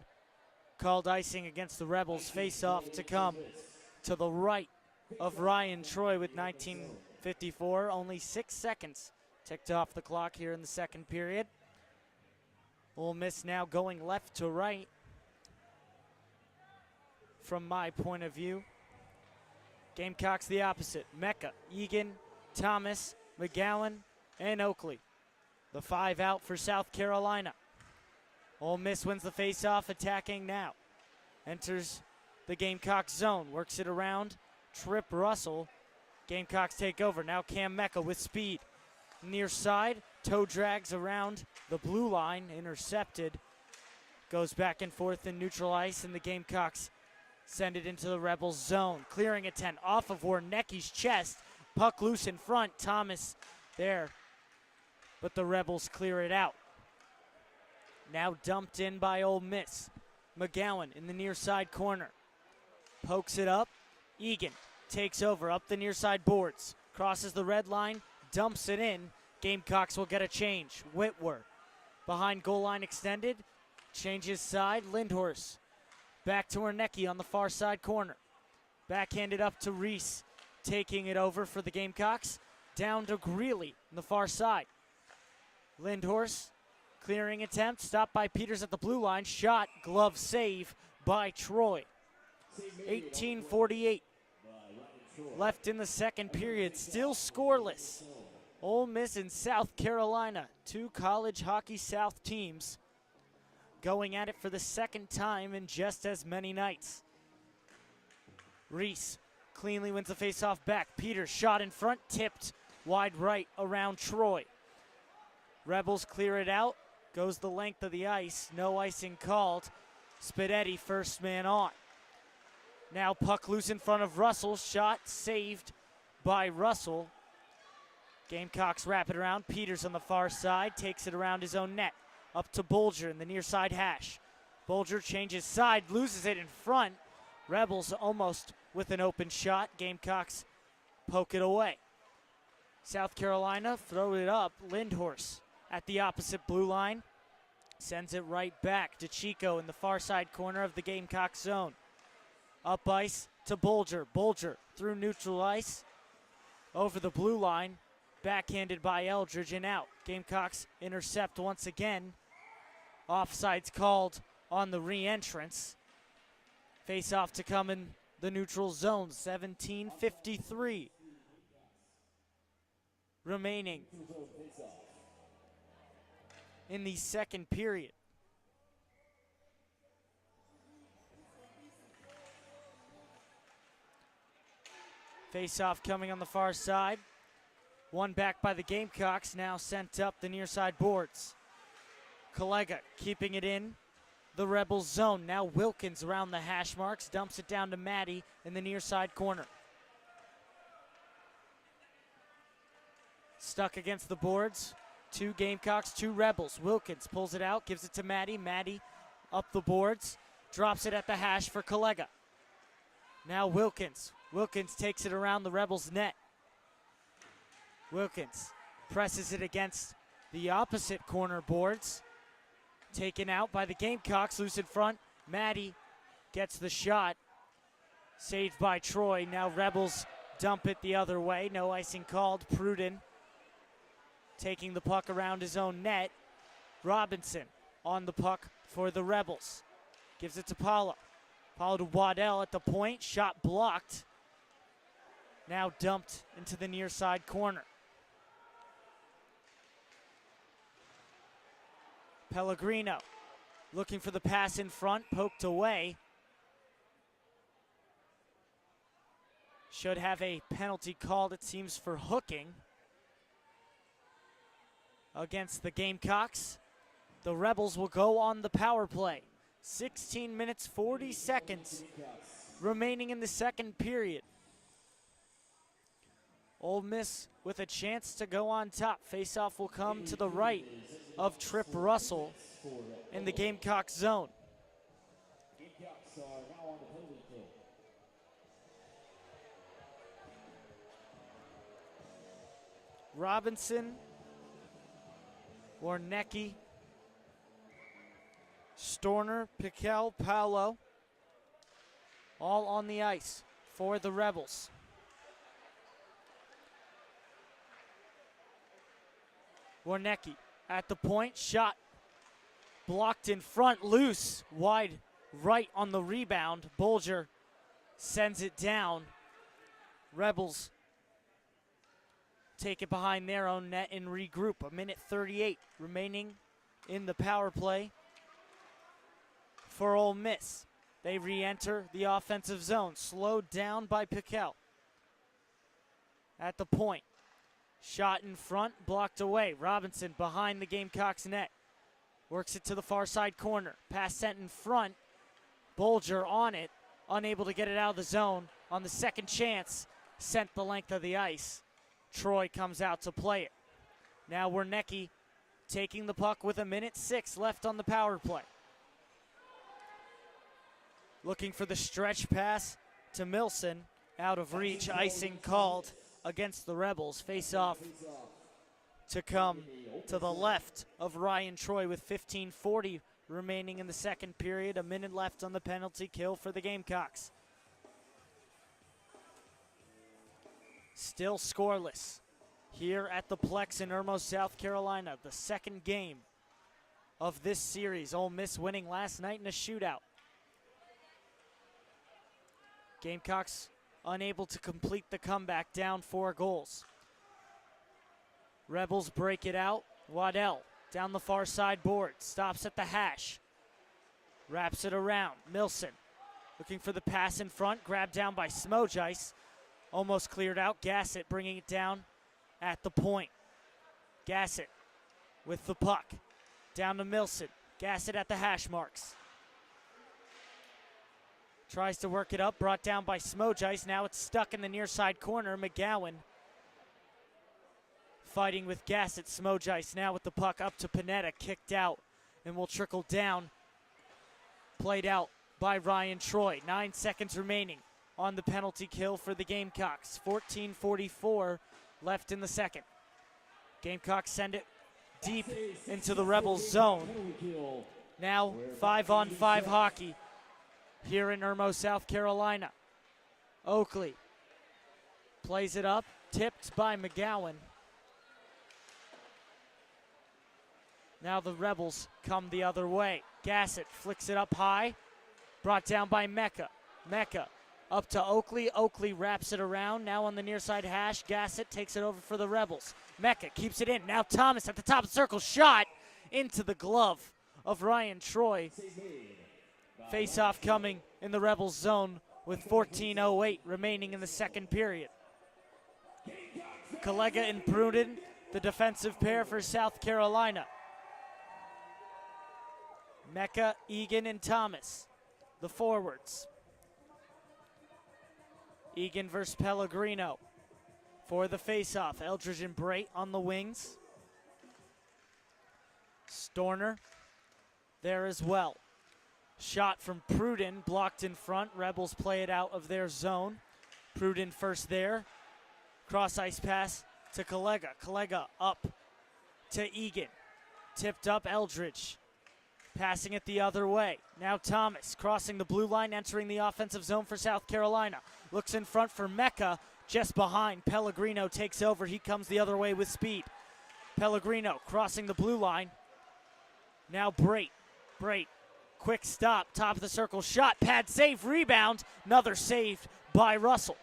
Called icing against the Rebels. Face-off to come to the right of Ryan Troy with 19:54. Only 6 seconds ticked off the clock here in the second period. Ole Miss now going left to right from my point of view. Gamecocks the opposite. Mecca, Egan, Thomas, McGowan, and Oakley. The 5 out for South Carolina. Ole Miss wins the face-off, attacking now. Enters the Gamecock zone, works it around. Trip Russell. Gamecocks take over. Now Cam Mecca with speed. Near side, toe drags around the blue line, intercepted. Goes back and forth in neutral ice, and the Gamecocks send it into the Rebels zone. Clearing attempt off of Warnecki's chest. Puck loose in front. Thomas there, but the Rebels clear it out. Now dumped in by Ole Miss. McGowan in the near side corner. Pokes it up. Egan takes over up the near side boards. Crosses the red line. Dumps it in. Gamecocks will get a change. Whitwer behind goal line extended. Changes side. Lindhorst back to Warnecki on the far side corner. Backhanded up to Reese. Taking it over for the Gamecocks. Down to Greeley on the far side. Lindhorst. Clearing attempt, stopped by Peters at the blue line. Shot, glove save by Troy. 18:48 left in the second period. Still scoreless. Ole Miss and South Carolina, two college hockey South teams, going at it for the second time in just as many nights. Reese cleanly wins the faceoff back. Peters shot in front, tipped wide right around Troy. Rebels clear it out. Goes the length of the ice. No icing called. Spidetti first man on. Now puck loose in front of Russell. Shot saved by Russell. Gamecocks wrap it around. Peters on the far side. Takes it around his own net. Up to Bolger in the near side hash. Bolger changes side. Loses it in front. Rebels almost with an open shot. Gamecocks poke it away. South Carolina throw it up. Lindhorst at the opposite blue line. Sends it right back to Chico in the far side corner of the Gamecock zone. Up ice to Bolger. Bolger through neutral ice. Over the blue line. Backhanded by Eldridge and out. Gamecocks intercept once again. Offside's called on the re-entrance. Face off to come in the neutral zone. 17:53 remaining in the second period. Face-off coming on the far side. One back by the Gamecocks, now sent up the near side boards. Collega keeping it in the Rebels zone. Now Wilkins around the hash marks, dumps it down to Maddie in the near side corner. Stuck against the boards. Two Gamecocks, two Rebels. Wilkins pulls it out, gives it to Maddie. Maddie up the boards, drops it at the hash for Collega. Now Wilkins. Wilkins takes it around the Rebels' net. Wilkins presses it against the opposite corner boards. Taken out by the Gamecocks, loose in front. Maddie gets the shot. Saved by Troy. Now Rebels dump it the other way. No icing called. Pruden taking the puck around his own net. Robinson on the puck for the Rebels. Gives it to Paulo. Paulo to Waddell at the point. Shot blocked. Now dumped into the near side corner. Pellegrino looking for the pass in front. Poked away. Should have a penalty called, it seems, for hooking against the Gamecocks. The Rebels will go on the power play. 16 minutes, 40 seconds remaining in the second period. Ole Miss with a chance to go on top. Faceoff will come to the right of Trip Russell in the Gamecock zone. Gamecocks are now on the penalty kill. Robinson, Warnecki, Storner, Piquel, Paolo, all on the ice for the Rebels. Warnecki at the point, shot blocked in front, loose, wide right on the rebound. Bolger sends it down. Rebels take it behind their own net and regroup. 1:38 remaining in the power play for Ole Miss. They re-enter the offensive zone, slowed down by Piquel. At the point, shot in front, blocked away. Robinson behind the Gamecocks net. Works it to the far side corner. Pass sent in front. Bolger on it, unable to get it out of the zone. On the second chance, sent the length of the ice. Troy comes out to play it. Now Warnecki taking the puck with 1:06 left on the power play. Looking for the stretch pass to Milson. Out of reach, icing called against the Rebels. Face off to come to the left of Ryan Troy with 15:40 remaining in the second period. 1 minute left on the penalty kill for the Gamecocks. Still scoreless here at the Plex in Irmo, South Carolina. The second game of this series. Ole Miss winning last night in a shootout. Gamecocks unable to complete the comeback, down 4 goals. Rebels break it out. Waddell down the far side board, stops at the hash, wraps it around. Milson looking for the pass in front, grabbed down by Smojice, almost cleared out. Gassett bringing it down at the point. Gassett with the puck, down to Milson. Gassett at the hash marks. Tries to work it up, brought down by Smojice. Now it's stuck in the near side corner. McGowan fighting with Gassett. Smojice now with the puck up to Panetta, kicked out and will trickle down. Played out by Ryan Troy. 9 seconds remaining on the penalty kill for the Gamecocks. 14:44 left in the second. Gamecocks send it deep into the Rebels zone. Now 5-on-5 hockey here in Irmo, South Carolina. Oakley plays it up, tipped by McGowan. Now the Rebels come the other way. Gassett flicks it up high, brought down by Mecca. Mecca up to Oakley. Oakley wraps it around, now on the near side hash. Gassett takes it over for the Rebels. Mecca keeps it in. Now Thomas at the top of the circle, shot into the glove of Ryan Troy. Face-off coming in the Rebels zone with 14:08 remaining in the second period. Collega and Pruden, the defensive pair for South Carolina. Mecca, Egan, and Thomas, the forwards. Egan versus Pellegrino for the face-off. Eldridge and Brait on the wings. Storner there as well. Shot from Pruden, blocked in front. Rebels play it out of their zone. Pruden first there. Cross-ice pass to Collega. Collega up to Egan. Tipped up Eldridge. Passing it the other way. Now Thomas crossing the blue line, entering the offensive zone for South Carolina. Looks in front for Mecca, just behind. Pellegrino takes over. He comes the other way with speed. Pellegrino crossing the blue line. Now Brait. Brait, quick stop, top of the circle shot, pad save, rebound. Another saved by Russell.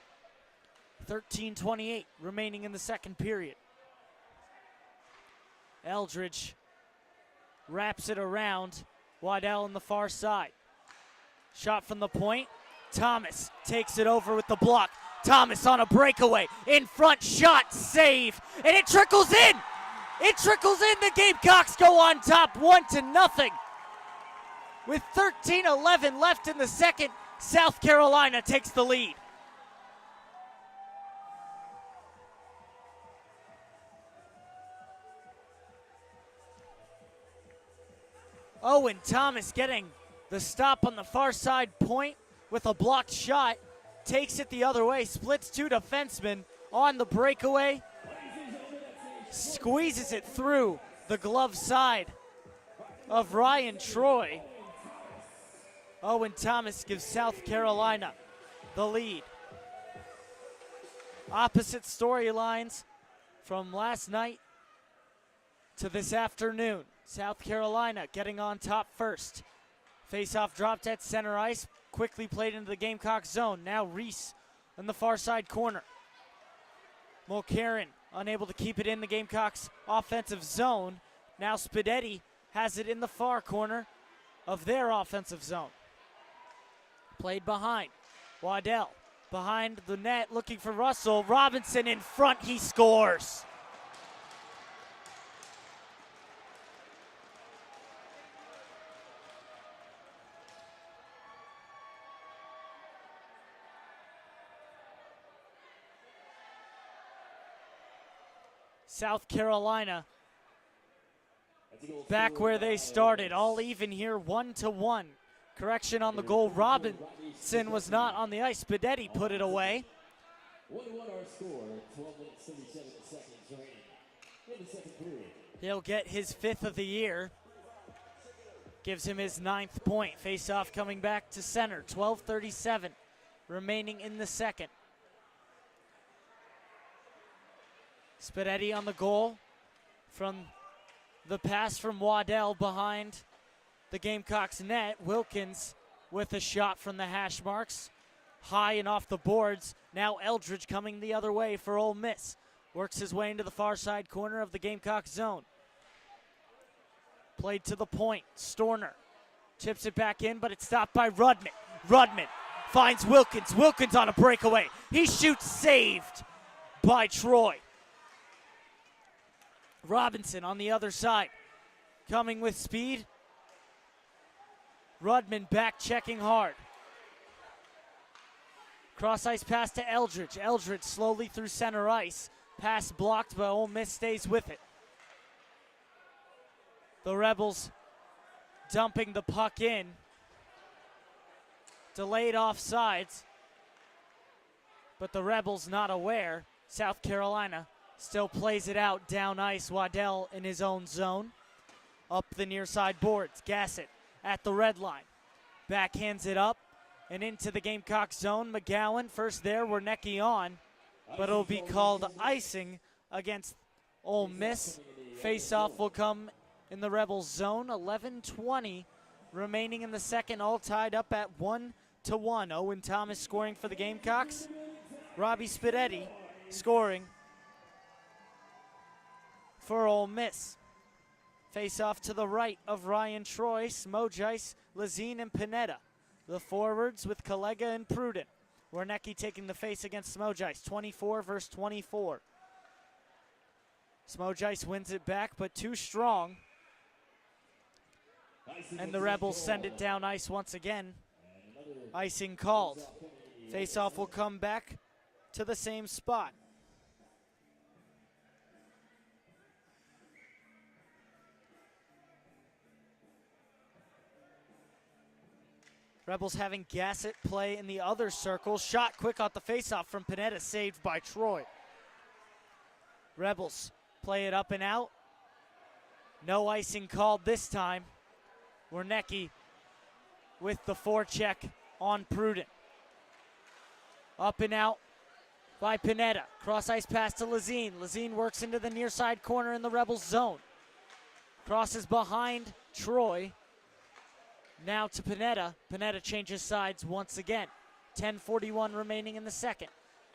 13:28 remaining in the second period. Eldridge wraps it around. Waddell on the far side. Shot from the point. Thomas takes it over with the block. Thomas on a breakaway. In front, shot, save, and it trickles in. It trickles in. The Gamecocks go on top 1-0. With 13:11 left in the second, South Carolina takes the lead. Owen Thomas getting the stop on the far side point with a blocked shot. Takes it the other way, splits 2 defensemen on the breakaway. squeezes it through the glove side of Ryan Troy. Owen Thomas gives South Carolina the lead. Opposite storylines from last night to this afternoon. South Carolina getting on top first. Face-off dropped at center ice, quickly played into the Gamecock zone. Now Reese in the far side corner. Mulcairn unable to keep it in the Gamecocks offensive zone. Now Spidetti has it in the far corner of their offensive zone. Played behind. Waddell behind the net looking for Russell. Robinson in front, he scores. South Carolina back where they started, all even here, 1-1. Correction on the goal, Robinson was not on the ice. Spidetti put it away. 1-1 our score, 12 minutes, 37 seconds remaining in the second period. He'll get his 5th of the year. Gives him his 9th point. Face-off coming back to center, 12:37 remaining in the second. Spidetti on the goal from the pass from Waddell behind the Gamecocks net. Wilkins with a shot from the hash marks. High and off the boards. Now Eldridge coming the other way for Ole Miss. Works his way into the far side corner of the Gamecock zone. Played to the point. Storner chips it back in, but it's stopped by Rudman. Rudman finds Wilkins. Wilkins on a breakaway. He shoots, saved by Troy. Robinson on the other side, coming with speed. Rudman back checking hard. Cross ice pass to Eldridge. Eldridge slowly through center ice. Pass blocked, but Ole Miss stays with it. The Rebels dumping the puck in. Delayed offsides, but the Rebels not aware. South Carolina still plays it out down ice. Waddell in his own zone. Up the near side boards. Gassett at the red line. Backhands it up and into the Gamecock zone. McGowan first there. Wernicke on. But it'll be called icing against Ole Miss. Face-off will come in the Rebels zone. 11:20 remaining in the second. All tied up at 1-1. Owen Thomas scoring for the Gamecocks. Robbie Spidetti scoring for Ole Miss. Face off to the right of Ryan Troy, Smojice, Lazine, and Pineda. The forwards with Collega and Pruden. Wernicke taking the face against Smojice, 24 versus 24. Smojice wins it back, but too strong. And the Rebels send it down ice once again. Icing called. Face off will come back to the same spot. Rebels having Gassett play in the other circle. Shot quick off the faceoff from Pineda, saved by Troy. Rebels play it up and out. No icing called this time. Wernicke with the forecheck on Pruden. Up and out by Pineda. Cross ice pass to Lazine. Lazine works into the near side corner in the Rebels zone. Crosses behind Troy. Now to Pineda. Pineda changes sides once again. 10:41 remaining in the second.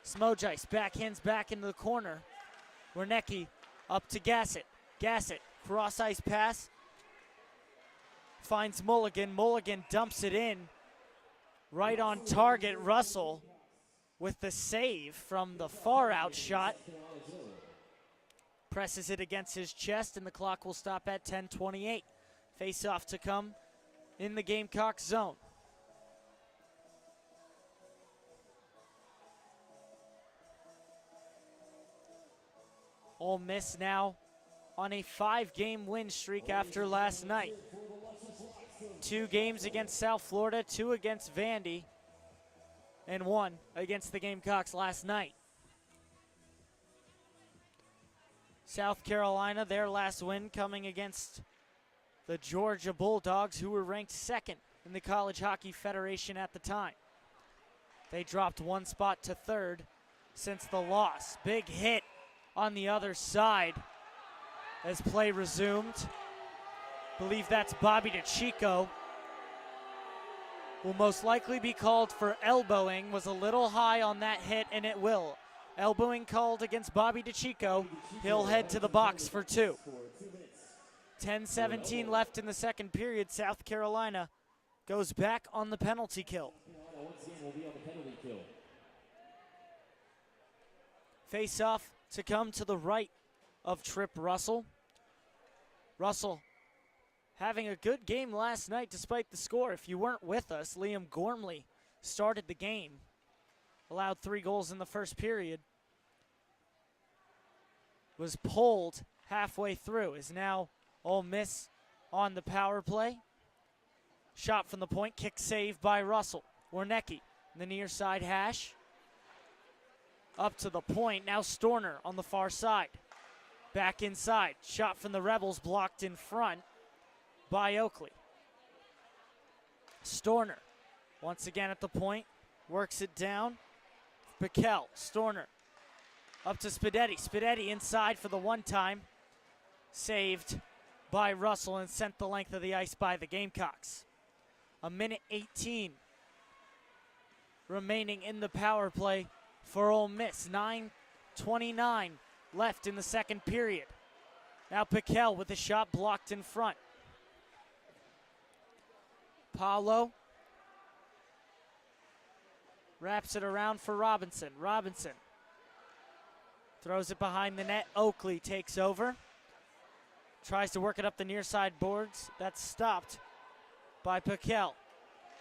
Smojice backhands back into the corner. Wernicke up to Gassett. Gassett, cross ice pass. Finds Mulligan. Mulligan dumps it in. Right on target. Russell with the save from the far out shot. Presses it against his chest, and the clock will stop at 10:28. Face off to come in the Gamecock zone. Ole Miss now on a 5-game win streak after last night. 2 games against South Florida, 2 against Vandy, and 1 against the Gamecocks last night. South Carolina, their last win coming against the Georgia Bulldogs, who were ranked second in the College Hockey Federation at the time. They dropped one spot to third since the loss. Big hit on the other side as play resumed. Believe that's Bobby DeChico. Will most likely be called for elbowing. Was a little high on that hit, and it will. Elbowing called against Bobby DeChico. He'll head to the box for 2. 10:17 left in the second period. South Carolina goes back on the penalty kill. Face off to come to the right of Trip Russell. Russell having a good game last night despite the score. If you weren't with us, Liam Gormley started the game. Allowed 3 goals in the first period. Was pulled halfway through. Is now Ole Miss on the power play. Shot from the point, kick saved by Russell. Warnecki, the near side hash. Up to the point, now Storner on the far side. Back inside, shot from the Rebels, blocked in front by Oakley. Storner, once again at the point, works it down. Piquel, Storner, up to Spidetti. Spidetti inside for the one time. Saved by Russell and sent the length of the ice by the Gamecocks. 1:18 remaining in the power play for Ole Miss. 9:29 left in the second period. Now Piquel with a shot blocked in front. Paulo wraps it around for Robinson. Robinson throws it behind the net. Oakley takes over. Tries to work it up the near side boards. That's stopped by Piquel.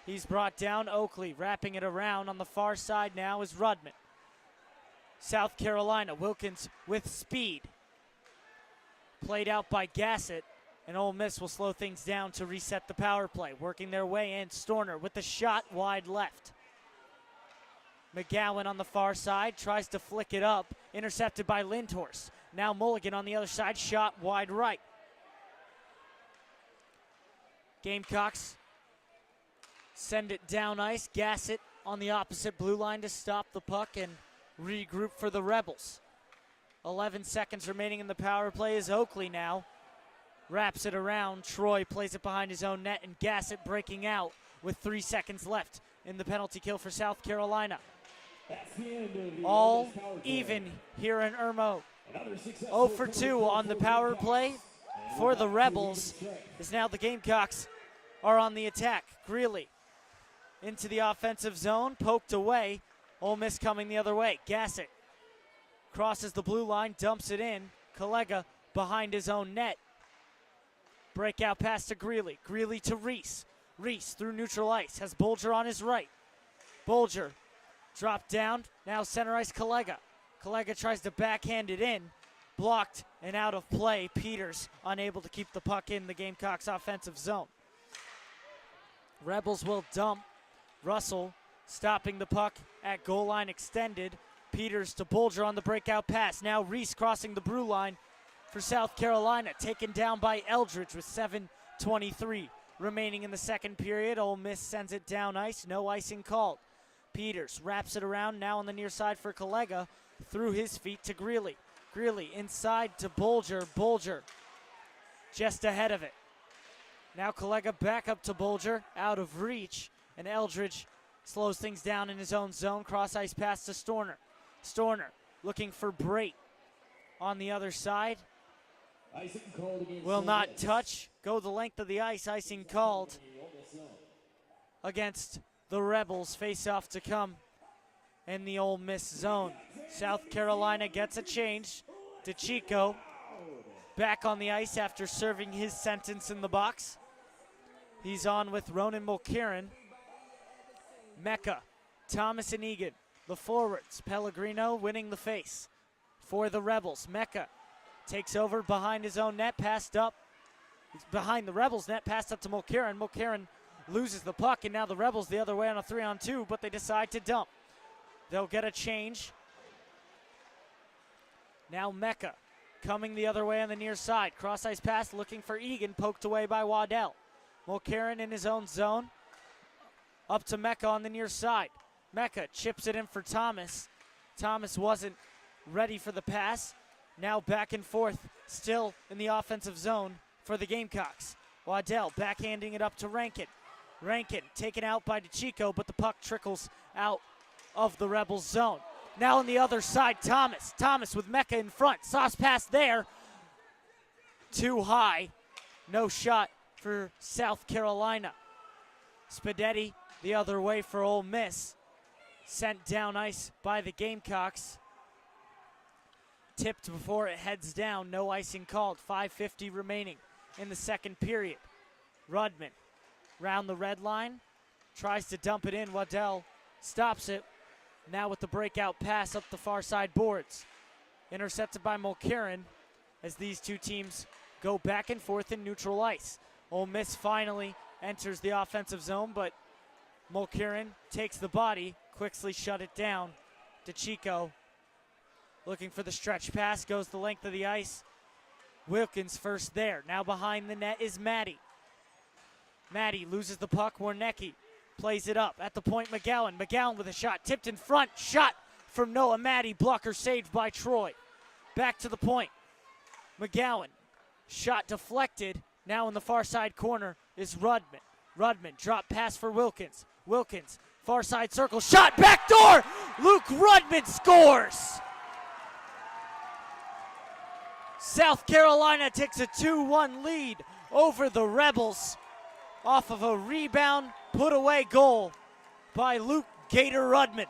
He's brought down. Oakley wrapping it around. On the far side now is Rudman. South Carolina, Wilkins with speed. Played out by Gassett, and Ole Miss will slow things down to reset the power play. Working their way in, Storner with the shot wide left. McGowan on the far side, tries to flick it up, intercepted by Lindhorst. Now Mulligan on the other side, shot wide right. Gamecocks send it down ice. Gassett on the opposite blue line to stop the puck and regroup for the Rebels. 11 seconds remaining in the power play as Oakley now wraps it around. Troy plays it behind his own net, and Gassett breaking out with 3 seconds left in the penalty kill for South Carolina. All even here in Irmo. 0 for 2 on the power play for the Rebels, as now the Gamecocks are on the attack. Greeley into the offensive zone, poked away. Ole Miss coming the other way. Gassett crosses the blue line, dumps it in. Collega behind his own net. Breakout pass to Greeley. Greeley to Reese. Reese through neutral ice, has Bolger on his right. Bolger dropped down, now center ice Collega. Collega tries to backhand it in, blocked and out of play. Peters unable to keep the puck in the Gamecocks offensive zone. Rebels will dump. Russell stopping the puck at goal line extended. Peters to Bolger on the breakout pass. Now Reese crossing the blue line for South Carolina, taken down by Eldridge with 7:23 remaining in the second period. Ole Miss sends it down ice, no icing called. Peters wraps it around now on the near side for Collega, through his feet to Greeley. Greeley inside to Bolger. Bolger just ahead of it. Now Collega back up to Bolger, out of reach, and Eldridge slows things down in his own zone. Cross ice pass to Storner. Storner looking for Brait on the other side. Will not touch. Go the length of the ice. Icing called against the Rebels. Face off to come in the Ole Miss zone. South Carolina gets a change. DeChico back on the ice after serving his sentence in the box. He's on with Ronan Mulcairn. Mecca, Thomas and Egan, the forwards. Pellegrino winning the face for the Rebels. Mecca takes over behind his own net, passed up. Behind the Rebels net, passed up to Mulcairn. Mulcairn loses the puck, and now the Rebels the other way on a 3-on-2, but they decide to dump. They'll get a change. Now Mecca coming the other way on the near side. Cross ice pass looking for Egan, poked away by Waddell. Mulcairn in his own zone. Up to Mecca on the near side. Mecca chips it in for Thomas. Thomas wasn't ready for the pass. Now back and forth, still in the offensive zone for the Gamecocks. Waddell backhanding it up to Rankin. Rankin taken out by DeChico, but the puck trickles out of the Rebels zone. Now on the other side, Thomas. Thomas with Mecca in front. Sauce pass there. Too high. No shot for South Carolina. Spadetti the other way for Ole Miss. Sent down ice by the Gamecocks. Tipped before it heads down. No icing called. 5:50 remaining in the second period. Rudman round the red line. Tries to dump it in. Waddell stops it. Now with the breakout pass up the far side boards. Intercepted by Mulcairn as these two teams go back and forth in neutral ice. Ole Miss finally enters the offensive zone, but Mulcairn takes the body, quickly shut it down. DeChico looking for the stretch pass, goes the length of the ice. Wilkins first there. Now behind the net is Maddie. Maddie loses the puck. Warnecki plays it up. At the point, McGowan. McGowan with a shot. Tipped in front. Shot from Noah Maddie. Blocker saved by Troy. Back to the point. McGowan. Shot deflected. Now in the far side corner is Rudman. Rudman. Drop pass for Wilkins. Wilkins. Far side circle. Shot. Back door. Luke Rudman scores. South Carolina takes a 2-1 lead over the Rebels off of a rebound, put away goal by Luke Gator Rudman.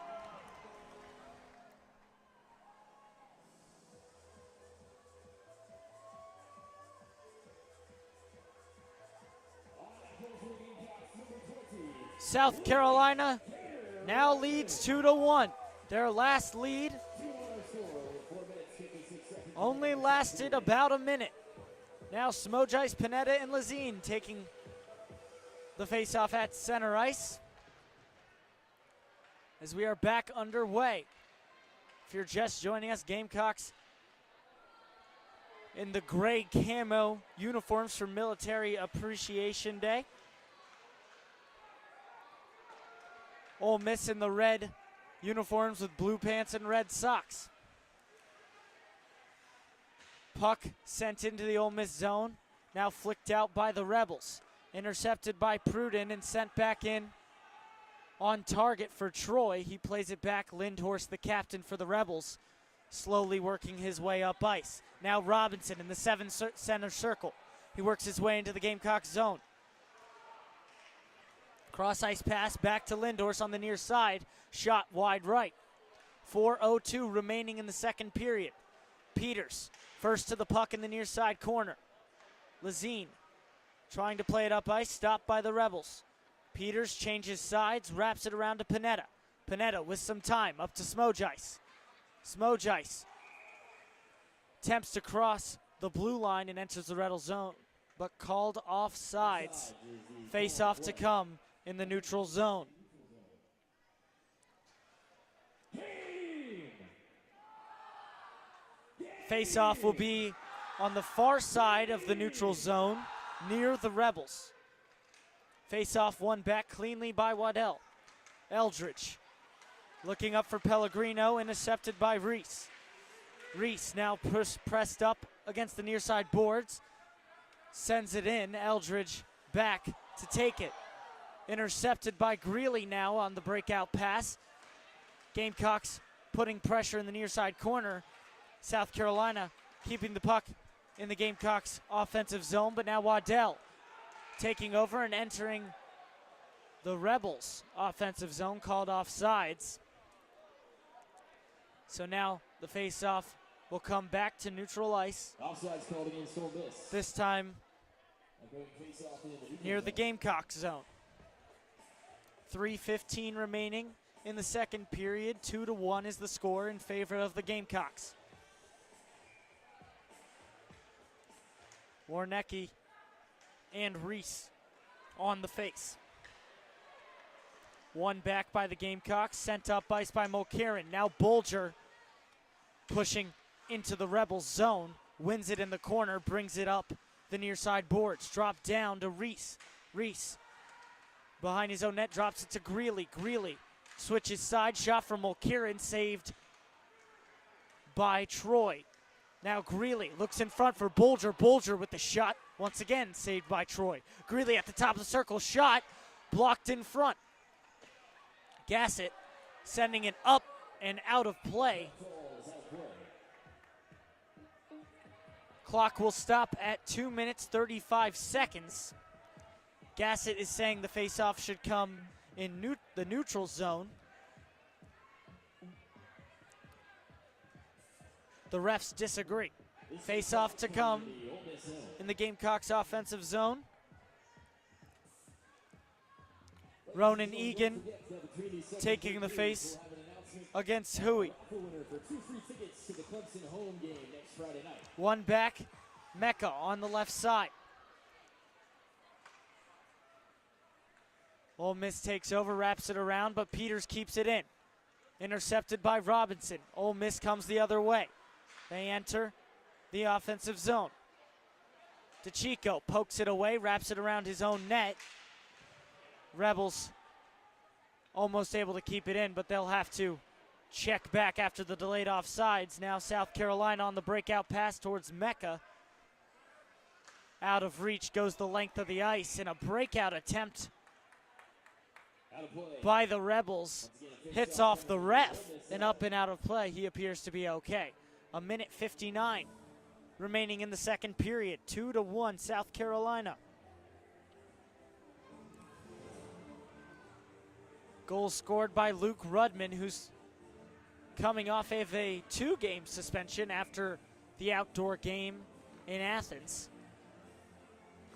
South Carolina now leads 2-1. Their last lead only lasted about a minute. Now Smojais, Panetta, and Lazine taking the faceoff at center ice as we are back underway. If you're just joining us, Gamecocks in the gray camo uniforms for Military Appreciation Day. Ole Miss in the red uniforms with blue pants and red socks. Puck sent into the Ole Miss zone, now flicked out by the Rebels. Intercepted by Pruden and sent back in on target for Troy. He plays it back. Lindhorst, the captain for the Rebels, slowly working his way up ice. Now Robinson in the center circle. He works his way into the Gamecock zone. Cross ice pass back to Lindhorst on the near side. Shot wide right. 4:02 remaining in the second period. Peters first to the puck in the near side corner. Lazine trying to play it up ice, stopped by the Rebels. Peters changes sides, wraps it around to Panetta. Panetta with some time, up to Smojais. Smojais attempts to cross the blue line and enters the Rebel zone, but called offsides. Face off to come in the neutral zone. Face off will be on the far side of the neutral zone, near the Rebels. Face-off won back cleanly by Waddell. Eldridge looking up for Pellegrino, intercepted by Reese. Reese now pressed up against the near side boards. Sends it in. Eldridge back to take it. Intercepted by Greeley now on the breakout pass. Gamecocks putting pressure in the near side corner. South Carolina keeping the puck in the Gamecocks offensive zone, but now Waddell taking over and entering the Rebels offensive zone, called offsides. So now the face-off will come back to neutral ice. Offsides called against Ole Miss. This time near the Gamecock zone. 3:15 remaining in the second period. 2-1 is the score in favor of the Gamecocks. Warnecki and Reese on the face. One back by the Gamecocks, sent up ice by Mulcairn. Now Bolger pushing into the Rebels zone. wins it in the corner, brings it up the near side boards. Drop down to Reese. Reese behind his own net, drops it to Greeley. Greeley switches side, shot from Mulkerin, saved by Troy. Now Greeley looks in front for Bolger. Bolger with the shot, once again saved by Troy. Greeley at the top of the circle, shot blocked in front. Gassett sending it up and out of play. Clock will stop at 2 minutes, 35 seconds. Gassett is saying the faceoff should come in the neutral zone. The refs disagree. Faceoff to come in the Gamecocks offensive zone. Ronan Egan taking the face against Huey. One back, Mecca on the left side. Ole Miss takes over, wraps it around, but Peters keeps it in. Intercepted by Robinson. Ole Miss comes the other way. They enter the offensive zone. DeChico pokes it away, wraps it around his own net. Rebels almost able to keep it in, but they'll have to check back after the delayed offsides. Now South Carolina on the breakout pass towards Mecca. Out of reach goes the length of the ice, and a breakout attempt by the Rebels hits off the ref and up and out of play. He appears to be okay. 1:59 remaining in the second period. 2-1 South Carolina. Goal scored by Luke Rudman, who's coming off of a 2-game suspension after the outdoor game in Athens.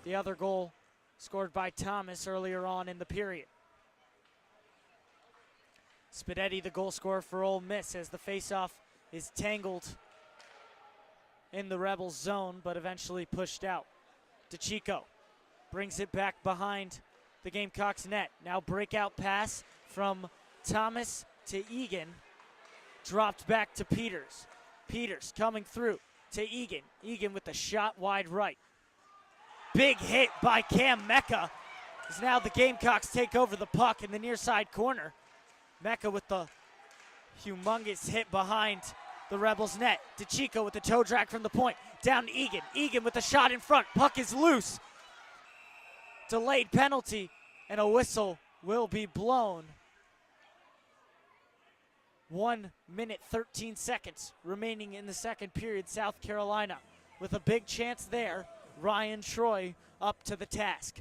The other goal scored by Thomas earlier on in the period. Spidetti, the goal scorer for Ole Miss, as the faceoff is tangled in the Rebels zone, but eventually pushed out. DeChico brings it back behind the Gamecocks net. Now breakout pass from Thomas to Egan. Dropped back to Peters. Peters coming through to Egan. Egan with the shot wide right. Big hit by Cam Mecca, as now the Gamecocks take over the puck in the near side corner. Mecca with the humongous hit behind the Rebels net. DeChico with the toe drag from the point. Down to Egan. Egan with the shot in front. Puck is loose. Delayed penalty, and a whistle will be blown. 1 minute, 13 seconds remaining in the second period. South Carolina with a big chance there. Ryan Troy up to the task.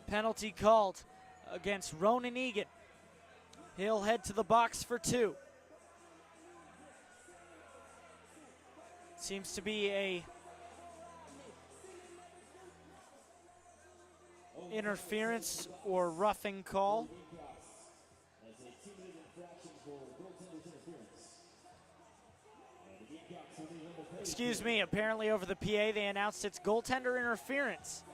Penalty called against Ronan Egan. He'll head to the box for 2. Seems to be a interference or roughing call. Excuse me, apparently over the PA they announced it's goaltender interference.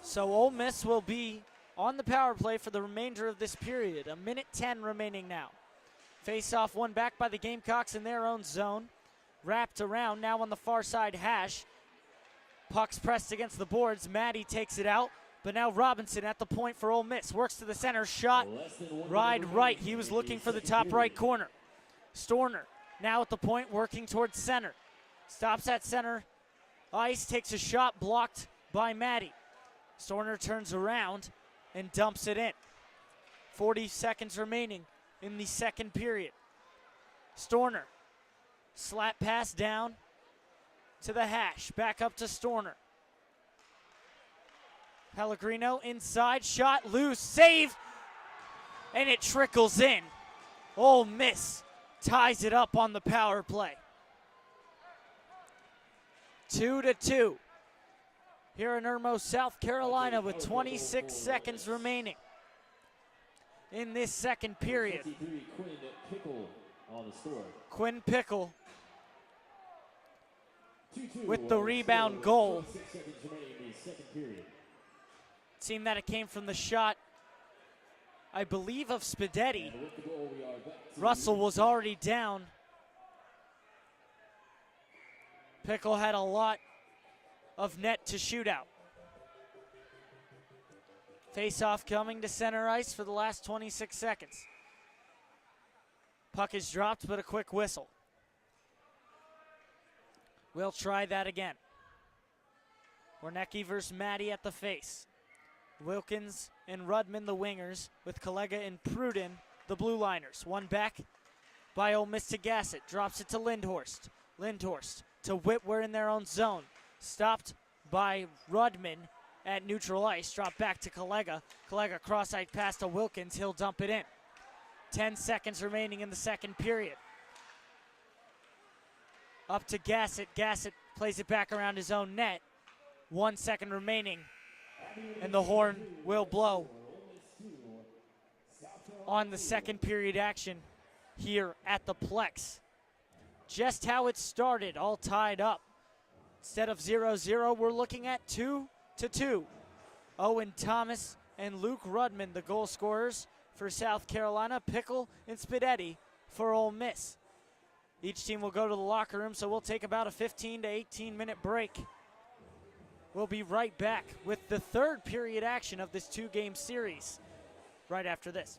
So Ole Miss will be on the power play for the remainder of this period. 1:10 remaining now. Face-off won back by the Gamecocks in their own zone. Wrapped around now on the far side hash. Puck's pressed against the boards. Maddie takes it out, but now Robinson at the point for Ole Miss. Works to the center, shot wide right. He was looking for the top right corner. Storner now at the point, working towards center. Stops at center ice, takes a shot blocked by Maddie. Storner turns around and dumps it in. 40 seconds remaining in the second period. Storner, slap pass down to the hash, back up to Storner. Pellegrino inside, shot loose, save, and it trickles in. Ole Miss ties it up on the power play. 2-2. Here in Irmo, South Carolina, with 26 seconds remaining in this second period. Quinn Pickle with the rebound goal. It seemed that it came from the shot I believe, of Spidetti. And with the goal, we are back to Russell was already down. Pickle had a lot of net to shoot out. Face-off coming to center ice for the last 26 seconds. Puck is dropped, but a quick whistle. We'll try that again. Warnecki versus Maddie at the face. Wilkins and Rudman, the wingers, with Collega and Pruden, the blue liners. One back by Ole Miss to Gassett. Drops it to Lindhorst. Lindhorst to Whitwer in their own zone. Stopped by Rudman at neutral ice. Drop back to Collega. Collega cross-eyed pass to Wilkins. He'll dump it in. 10 seconds remaining in the second period. Up to Gassett. Gassett plays it back around his own net. 1 second remaining, and the horn will blow on the second period action here at the Plex. Just how it started, all tied up. Instead of 0-0, we're looking at 2-2. Owen Thomas and Luke Rudman, the goal scorers for South Carolina. Pickle and Spidetti for Ole Miss. Each team will go to the locker room, so we'll take about a 15 to 18 minute break. We'll be right back with the third period action of this two-game series right after this.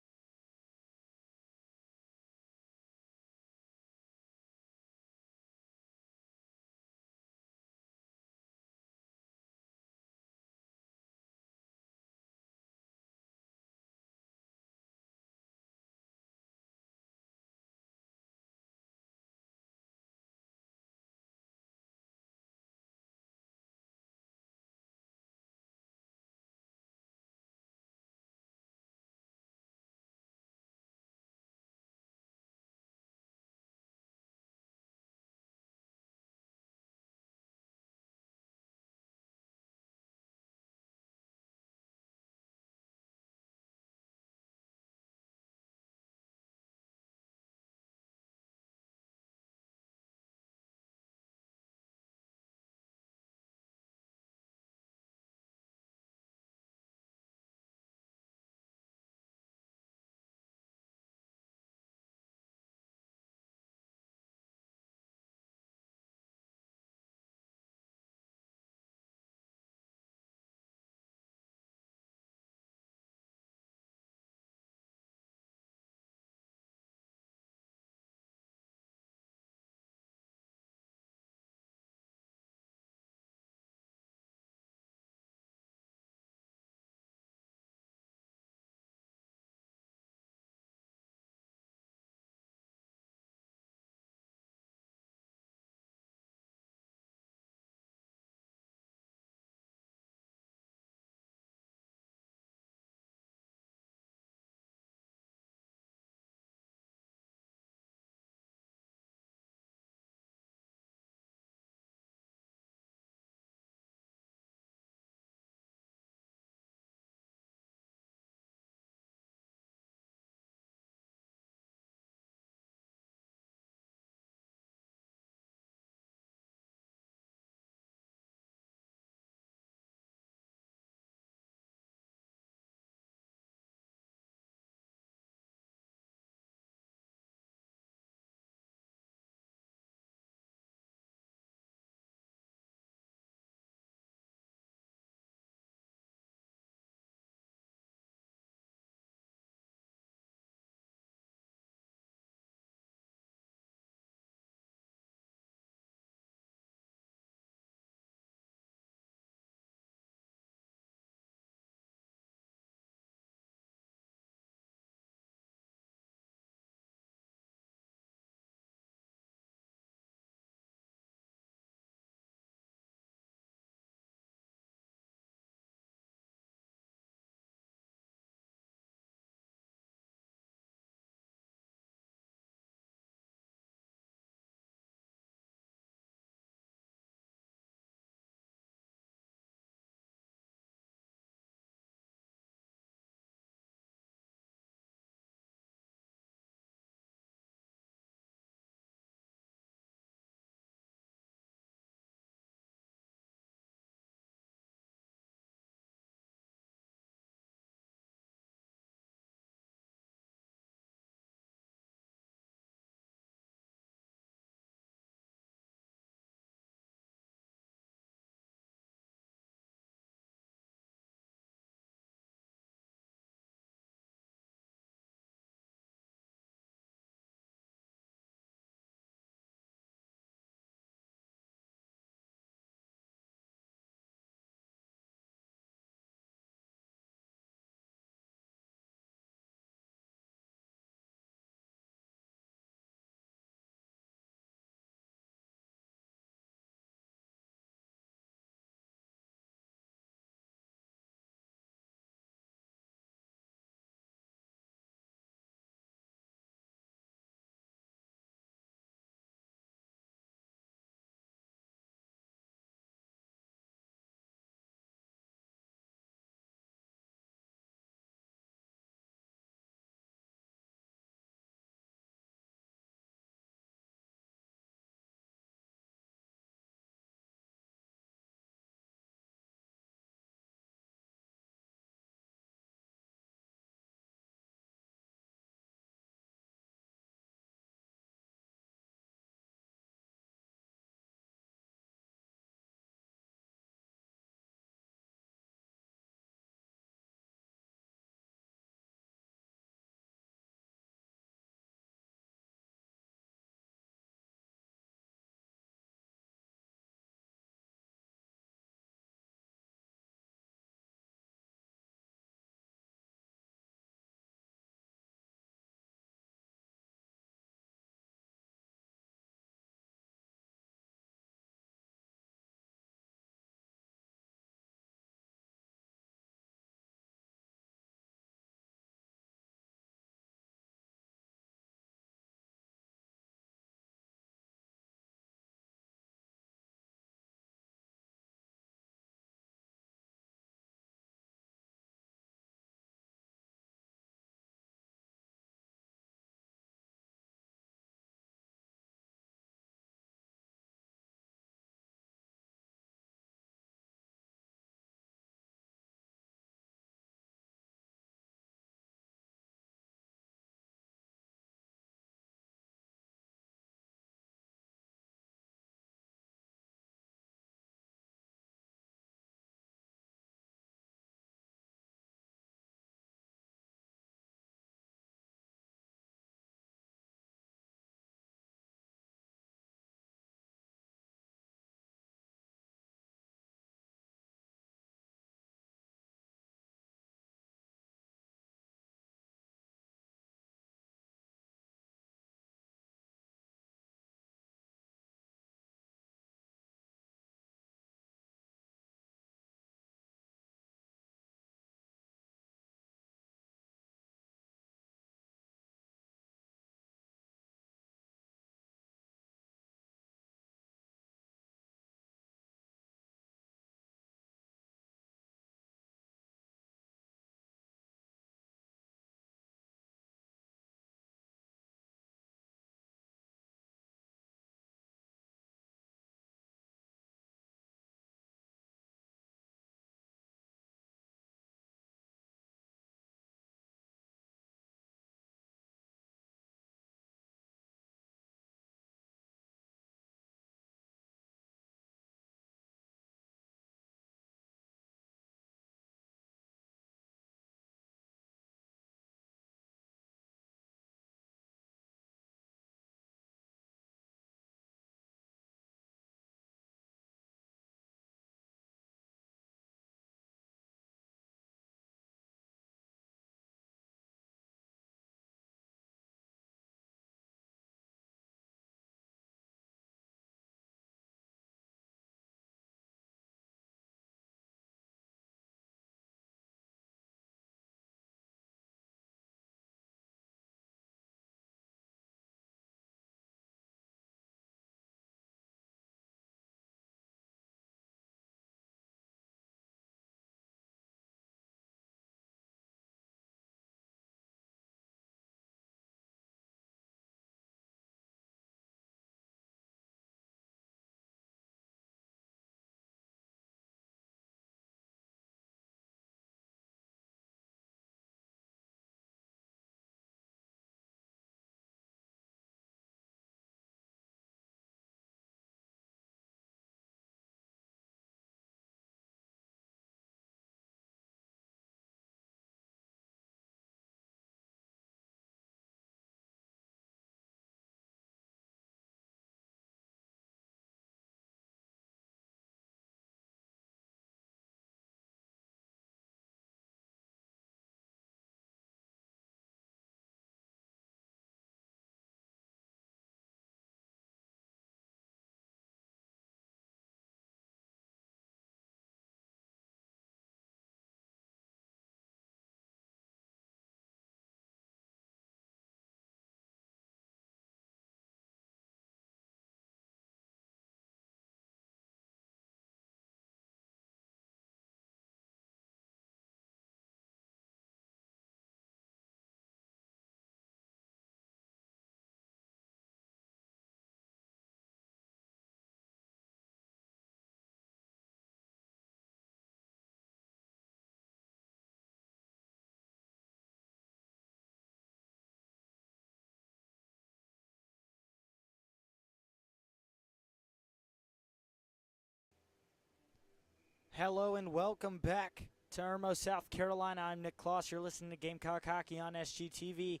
Hello and welcome back to Irmo, South Carolina. I'm Nick Klos. You're listening to Gamecock Hockey on SGTV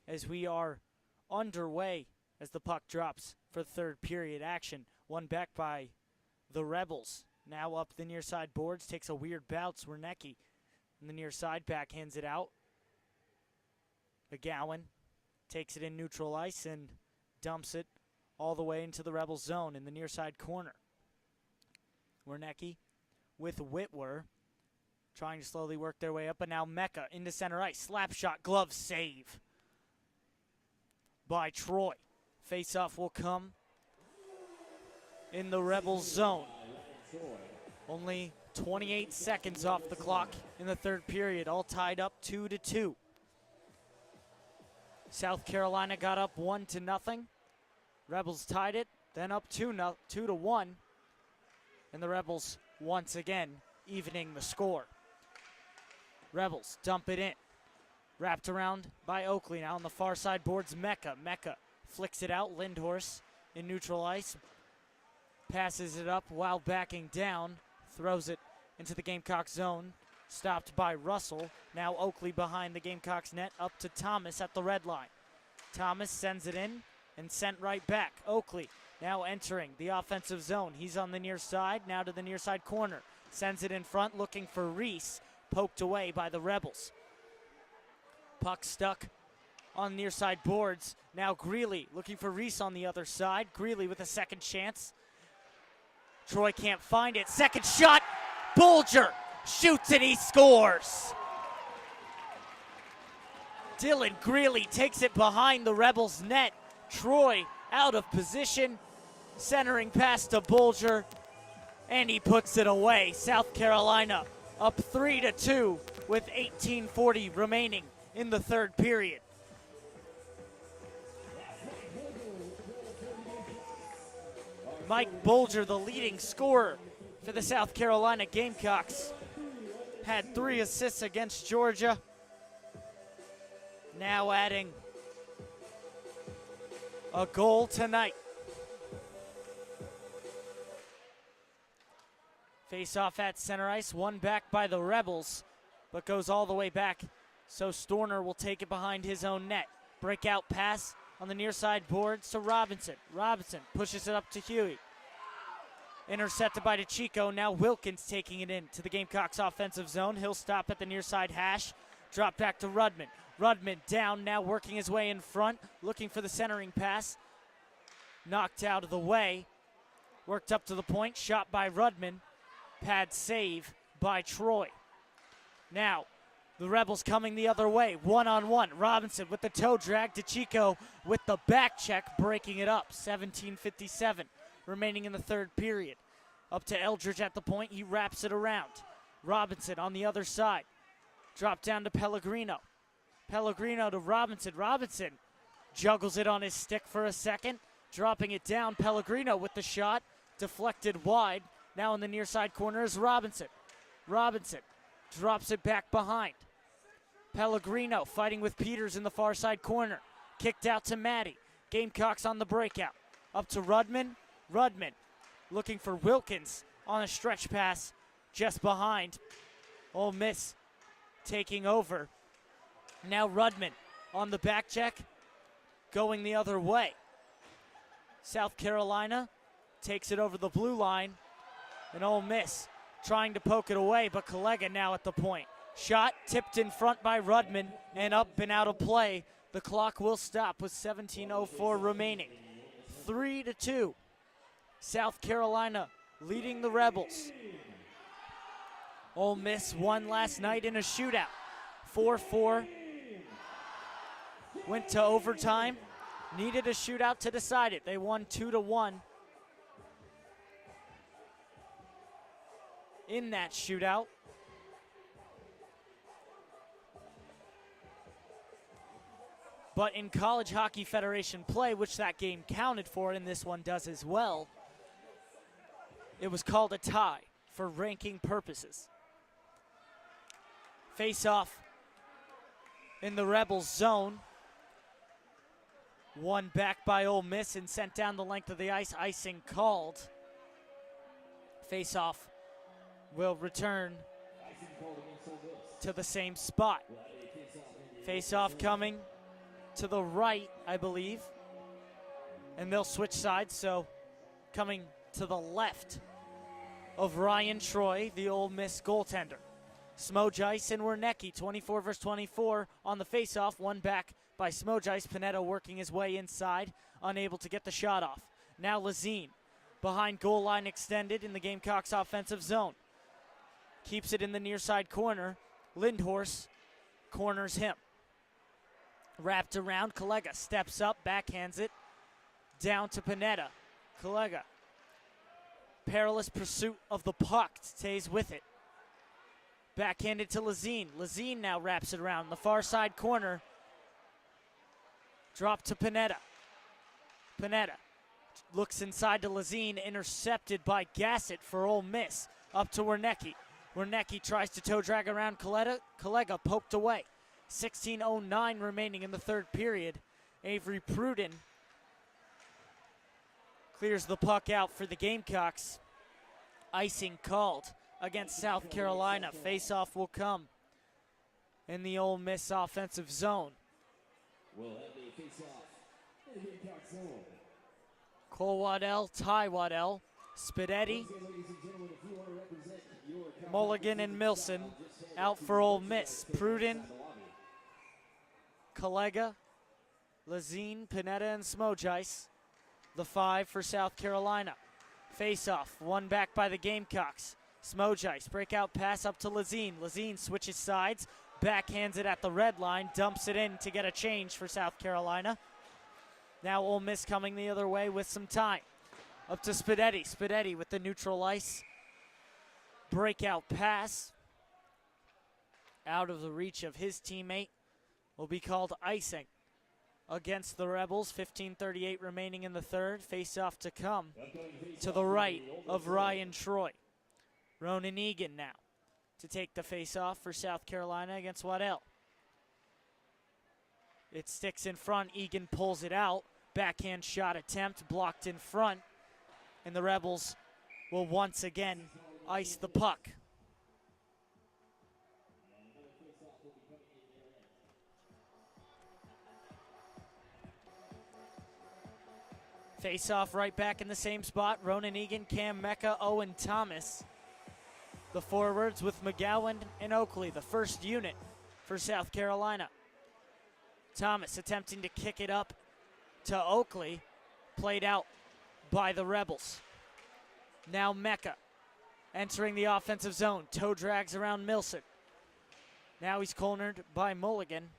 as we are underway as the puck drops for third period action. One back by the Rebels. Now up the near side boards, takes a weird bounce. Wernicke in the near side, backhands it out. McGowan takes it in neutral ice and dumps it all the way into the Rebels zone in the near side corner. Wernicke with Whitwer, trying to slowly work their way up, but now Mecca into center ice. Slap shot, glove save by Troy. Face-off will come in the Rebels zone. Only 28 seconds off the clock in the third period, all tied up 2-2. South Carolina got up 1-0. Rebels tied it, then up 2-1, and the Rebels once again evening the score. Rebels dump it in. Wrapped around by Oakley now on the far side boards. Mecca flicks it out. Lindhorst in neutral ice. Passes it up while backing down. Throws it into the Gamecock zone. Stopped by Russell. Now Oakley behind the Gamecocks net up to Thomas at the red line. Thomas sends it in and sent right back. Oakley now entering the offensive zone. He's on the near side, now to the near side corner. Sends it in front, looking for Reese. Poked away by the Rebels. Puck stuck on near side boards. Now Greeley looking for Reese on the other side. Greeley with a second chance. Troy can't find it. Second shot. Bulger shoots and he scores. Dylan Greeley takes it behind the Rebels' net. Troy out of position. Centering pass to Bulger, and he puts it away. South Carolina up 3-2 with 18:40 remaining in the third period. Mike Bulger, the leading scorer for the South Carolina Gamecocks, had 3 assists against Georgia. Now adding a goal tonight. Face off at center ice, one back by the Rebels, but goes all the way back. So Storner will take it behind his own net. Breakout pass on the near side boards to Robinson. Robinson pushes it up to Huey. Intercepted by DeChico. Now Wilkins taking it in to the Gamecocks offensive zone. He'll stop at the near side hash. Drop back to Rudman. Rudman down, now working his way in front, looking for the centering pass. Knocked out of the way. Worked up to the point, shot by Rudman. Pad save by Troy. Now, the Rebels coming the other way, one-on-one. Robinson with the toe drag. DeChico with the back check, breaking it up. 17:57 remaining in the third period. Up to Eldridge at the point, he wraps it around. Robinson on the other side. Drop down to Pellegrino. Pellegrino to Robinson. Robinson juggles it on his stick for a second, dropping it down. Pellegrino with the shot, deflected wide. Now in the near side corner is Robinson. Robinson drops it back behind. Pellegrino fighting with Peters in the far side corner. Kicked out to Maddie. Gamecocks on the breakout. Up to Rudman. Rudman looking for Wilkins on a stretch pass just behind. Ole Miss taking over. Now Rudman on the back check, going the other way. South Carolina takes it over the blue line, and Ole Miss trying to poke it away, but Collega now at the point. Shot tipped in front by Rudman and up and out of play. The clock will stop with 17:04 remaining. 3-2. South Carolina leading the Rebels. Ole Miss won last night in a shootout. 4-4. Went to overtime. Needed a shootout to decide it. They won 2-1 in that shootout. But in College Hockey Federation play, which that game counted for, and this one does as well, it was called a tie for ranking purposes. Face off in the Rebels zone. One back by Ole Miss and sent down the length of the ice. Icing called. Face off will return Icing called against Ole Miss. to the same spot. We'll have a face-off. Face-off coming to the right, I believe. And they'll switch sides, so coming to the left of Ryan Troy, the Ole Miss goaltender. Smojice and Wernicke, 24 versus 24 on the face-off. One back by Smojice. Panetta working his way inside, unable to get the shot off. Now Lazine, behind goal line extended in the Gamecocks offensive zone. Keeps it in the near side corner. Lindhorst corners him. Wrapped around, Collega steps up, backhands it down to Panetta. Collega, perilous pursuit of the puck, stays with it. Backhanded to Lazine. Lazine now wraps it around the far side corner. Drop to Panetta. Panetta looks inside to Lazine, intercepted by Gassett for Ole Miss. Up to Wernicke. Wernicke tries to toe drag around Collega poked away. 16:09 remaining in the third period. Avery Pruden clears the puck out for the Gamecocks. Icing called against South Carolina. Face-off will come in the Ole Miss offensive zone. We'll have a face-off in the Gamecock zone. Cole Waddell, Ty Waddell, Spidetti, Once again, ladies and gentlemen, if you want to represent your company, Mulligan, and Milson out for Ole Miss. Pruden, Collega, Lazine, Panetta, and Smojice. The 5 for South Carolina. Face-off, one back by the Gamecocks. Smojice, breakout pass up to Lazine. Lazine switches sides, backhands it at the red line, dumps it in to get a change for South Carolina. Now Ole Miss coming the other way with some time. Up to Spidetti. Spidetti with the neutral ice. Breakout pass. Out of the reach of his teammate. Will be called icing against the Rebels. 15:38 remaining in the third. Face-off to come to the right of Ryan Troy. Ronan Egan now to take the face-off for South Carolina against Waddell. It sticks in front. Egan pulls it out. Backhand shot attempt blocked in front. And the Rebels will once again ice the puck. Face-off right back in the same spot. Ronan Egan, Cam Mecca, Owen Thomas. The forwards with McGowan and Oakley, the first unit for South Carolina. Thomas attempting to kick it up to Oakley, played out by the Rebels. Now Mecca entering the offensive zone. Toe drags around Milson. Now he's cornered by Mulligan.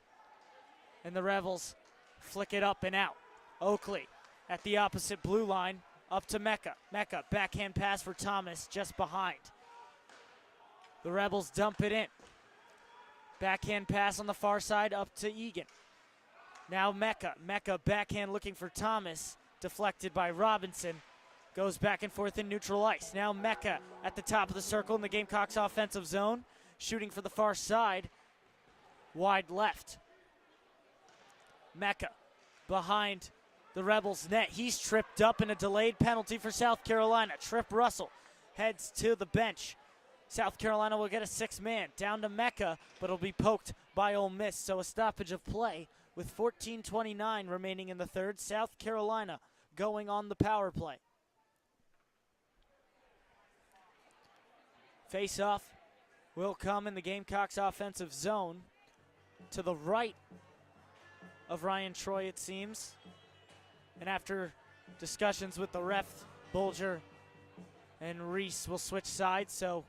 And the Rebels flick it up and out. Oakley at the opposite blue line, up to Mecca. Mecca, backhand pass for Thomas, just behind. The Rebels dump it in. Backhand pass on the far side, up to Egan. Now Mecca. Mecca backhand looking for Thomas, deflected by Robinson. Goes back and forth in neutral ice. Now Mecca at the top of the circle in the Gamecocks offensive zone, shooting for the far side, wide left. Mecca behind the Rebels' net. He's tripped up in a delayed penalty for South Carolina. Trip Russell heads to the bench. South Carolina will get a 6-man. Down to Mecca, but it'll be poked by Ole Miss. So a stoppage of play with 14:29 remaining in the third. South Carolina going on the power play. Face-off will come in the Gamecocks offensive zone to the right of Ryan Troy, it seems. And after discussions with the ref, Bulger and Reese will switch sides. So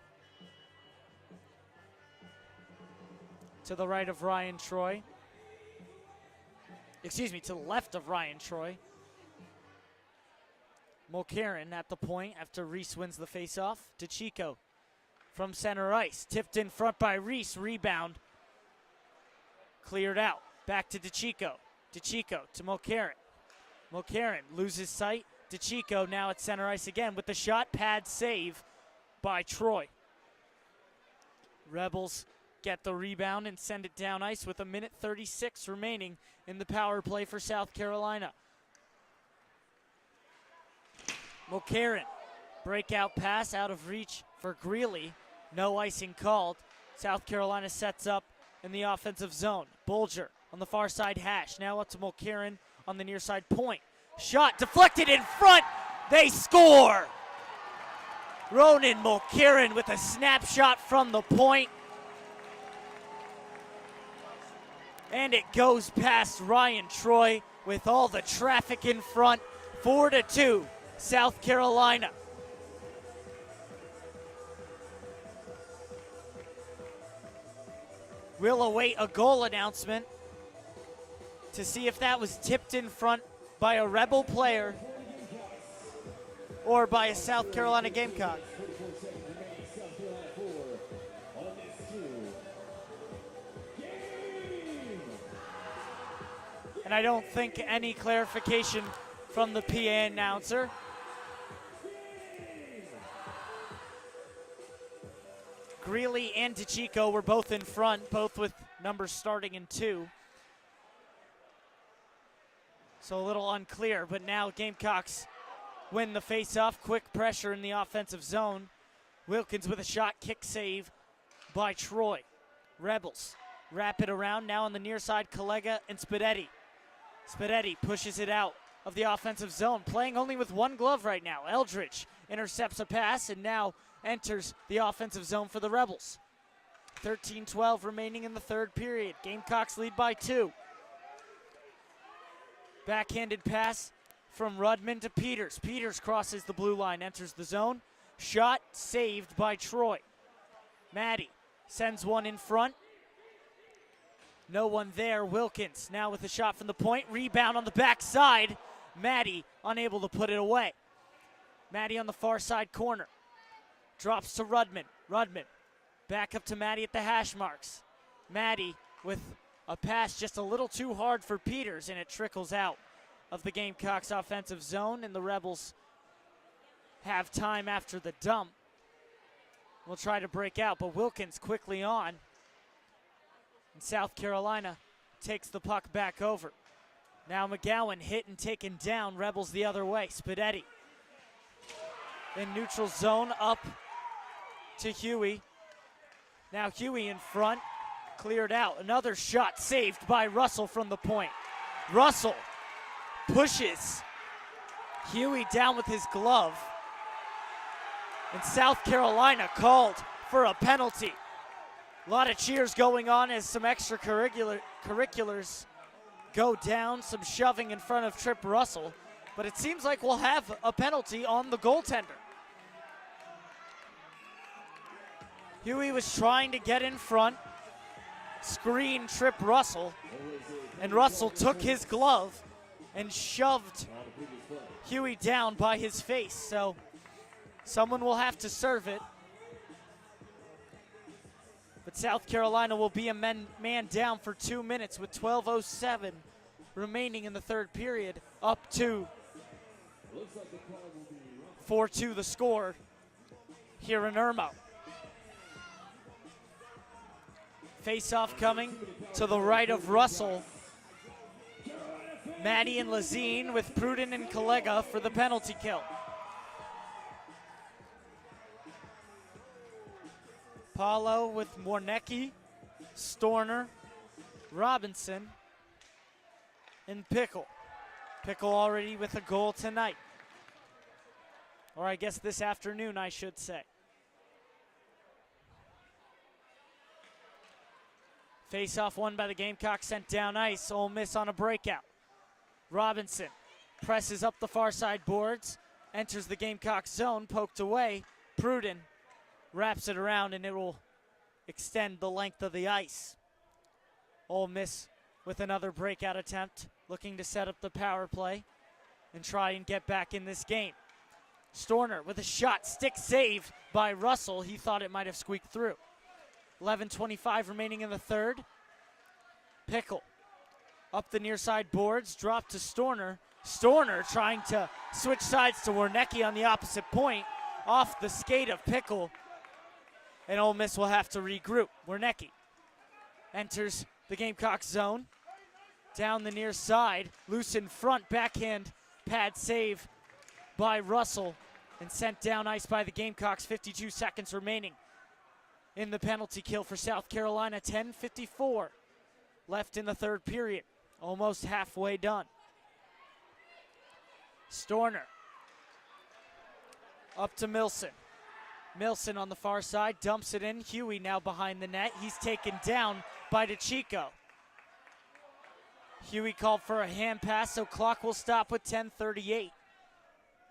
to the right of Ryan Troy. Excuse me, to the left of Ryan Troy. Mulcairn at the point after Reese wins the faceoff. DeChico from center ice. Tipped in front by Reese. Rebound. Cleared out. Back to DeChico. DeChico to Mulcairn. Mulcairn loses sight. DeChico now at center ice again with the shot. Pad save by Troy. Rebels get the rebound and send it down ice with 1:36 remaining in the power play for South Carolina. Mulcairn, breakout pass out of reach for Greeley. No icing called. South Carolina sets up in the offensive zone. Bulger on the far side hash. Now up to Mulcairn on the near side point. Shot deflected in front. They score. Ronan Mulcairn with a snapshot from the point. And it goes past Ryan Troy with all the traffic in front. 4-2, South Carolina. We'll await a goal announcement to see if that was tipped in front by a Rebel player or by a South Carolina Gamecock. 44 seconds remaining. South Carolina 4. Ole Miss 2. Game! And I don't think any clarification from the PA announcer. Greeley and DeChico were both in front, both with numbers starting in 2. So a little unclear, but now Gamecocks win the face-off. Quick pressure in the offensive zone. Wilkins with a shot, kick save by Troy. Rebels wrap it around, now on the near side, Collega and Spadetti. Spadetti pushes it out of the offensive zone, playing only with one glove right now. Eldridge intercepts a pass and now enters the offensive zone for the Rebels. 13-12 remaining in the third period. Gamecocks lead by 2. Backhanded pass from Rudman to Peters. Peters crosses the blue line, enters the zone. Shot saved by Troy. Maddie sends one in front. No one there. Wilkins now with a shot from the point. Rebound on the backside. Maddie unable to put it away. Maddie on the far side corner. Drops to Rudman. Rudman back up to Maddie at the hash marks. Maddie with a pass just a little too hard for Peters, and it trickles out of the Gamecocks offensive zone, and the Rebels have time after the dump. We'll try to break out, but Wilkins quickly on. And South Carolina takes the puck back over. Now McGowan hit and taken down. Rebels the other way. Spadetti in neutral zone, up to Huey. Now Huey in front, cleared out. Another shot saved by Russell from the point. Russell pushes Huey down with his glove. And South Carolina called for a penalty. A lot of cheers going on as some extracurriculars go down, some shoving in front of Trip Russell. But it seems like we'll have a penalty on the goaltender. Huey was trying to get in front, screen Trip Russell, and Russell took his glove and shoved Huey down by his face. So someone will have to serve it. But South Carolina will be a man down for 2 minutes with 12:07 remaining in the third period, up to 4-2 the score here in Irmo. Face-off coming to the right of Russell. Maddie and Lazine with Pruden and Collega for the penalty kill. Paulo with Mornecki, Storner, Robinson, and Pickle. Pickle already with a goal tonight. Or I guess this afternoon, I should say. Face-off won by the Gamecocks, sent down ice. Ole Miss on a breakout. Robinson presses up the far side boards, enters the Gamecock zone, poked away. Pruden wraps it around, and it will extend the length of the ice. Ole Miss with another breakout attempt, looking to set up the power play and try and get back in this game. Storner with a shot, stick save by Russell. He thought it might have squeaked through. 11:25 remaining in the third. Pickle up the near side boards, drop to Storner. Storner trying to switch sides to Wernicke on the opposite point, off the skate of Pickle, and Ole Miss will have to regroup. Wernicke enters the Gamecock zone, down the near side, loose in front, backhand pad save by Russell, and sent down ice by the Gamecocks. 52 seconds remaining in the penalty kill for South Carolina. 10:54 left in the third period. Almost halfway done. Storner up to Milson. Milson on the far side, dumps it in. Huey now behind the net. He's taken down by DeChico. Huey called for a hand pass, so clock will stop with 10:38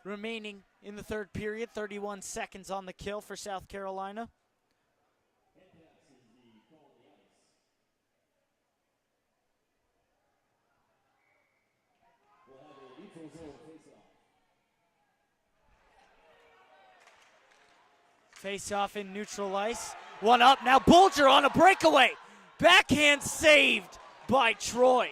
remaining in the third period. 31 seconds on the kill for South Carolina. Face off in neutral ice. One up, now Bulger on a breakaway. Backhand saved by Troy.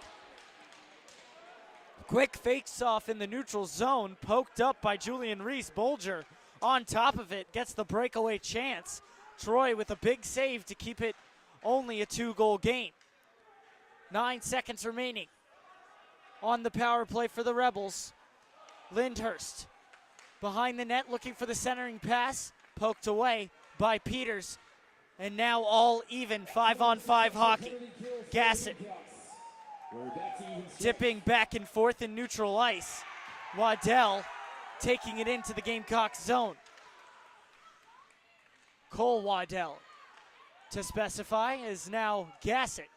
Quick face off in the neutral zone, poked up by Julian Reese. Bulger on top of it, gets the breakaway chance. Troy with a big save to keep it only a 2-goal game. 9 seconds remaining on the power play for the Rebels. Lindhurst behind the net looking for the centering pass. Poked away by Peters. And now all even, 5-on-5 hockey. Gassett dipping back and forth in neutral ice. Waddell taking it into the Gamecock zone. Cole Waddell to specify is now Gassett.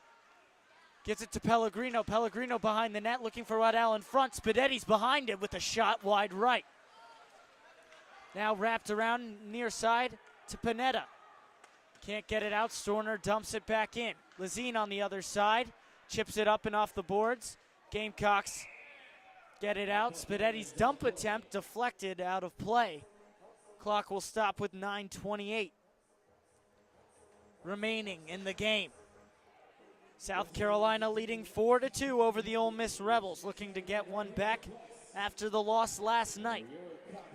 Gives it to Pellegrino. Pellegrino behind the net looking for Waddell in front. Spaghetti's behind it with a shot wide right. Now wrapped around near side to Panetta. Can't get it out. Storner dumps it back in. Lazine on the other side. Chips it up and off the boards. Gamecocks get it out. Spaghetti's dump attempt deflected out of play. Clock will stop with 9:28 remaining in the game. South Carolina leading 4-2 over the Ole Miss Rebels, looking to get one back after the loss last night.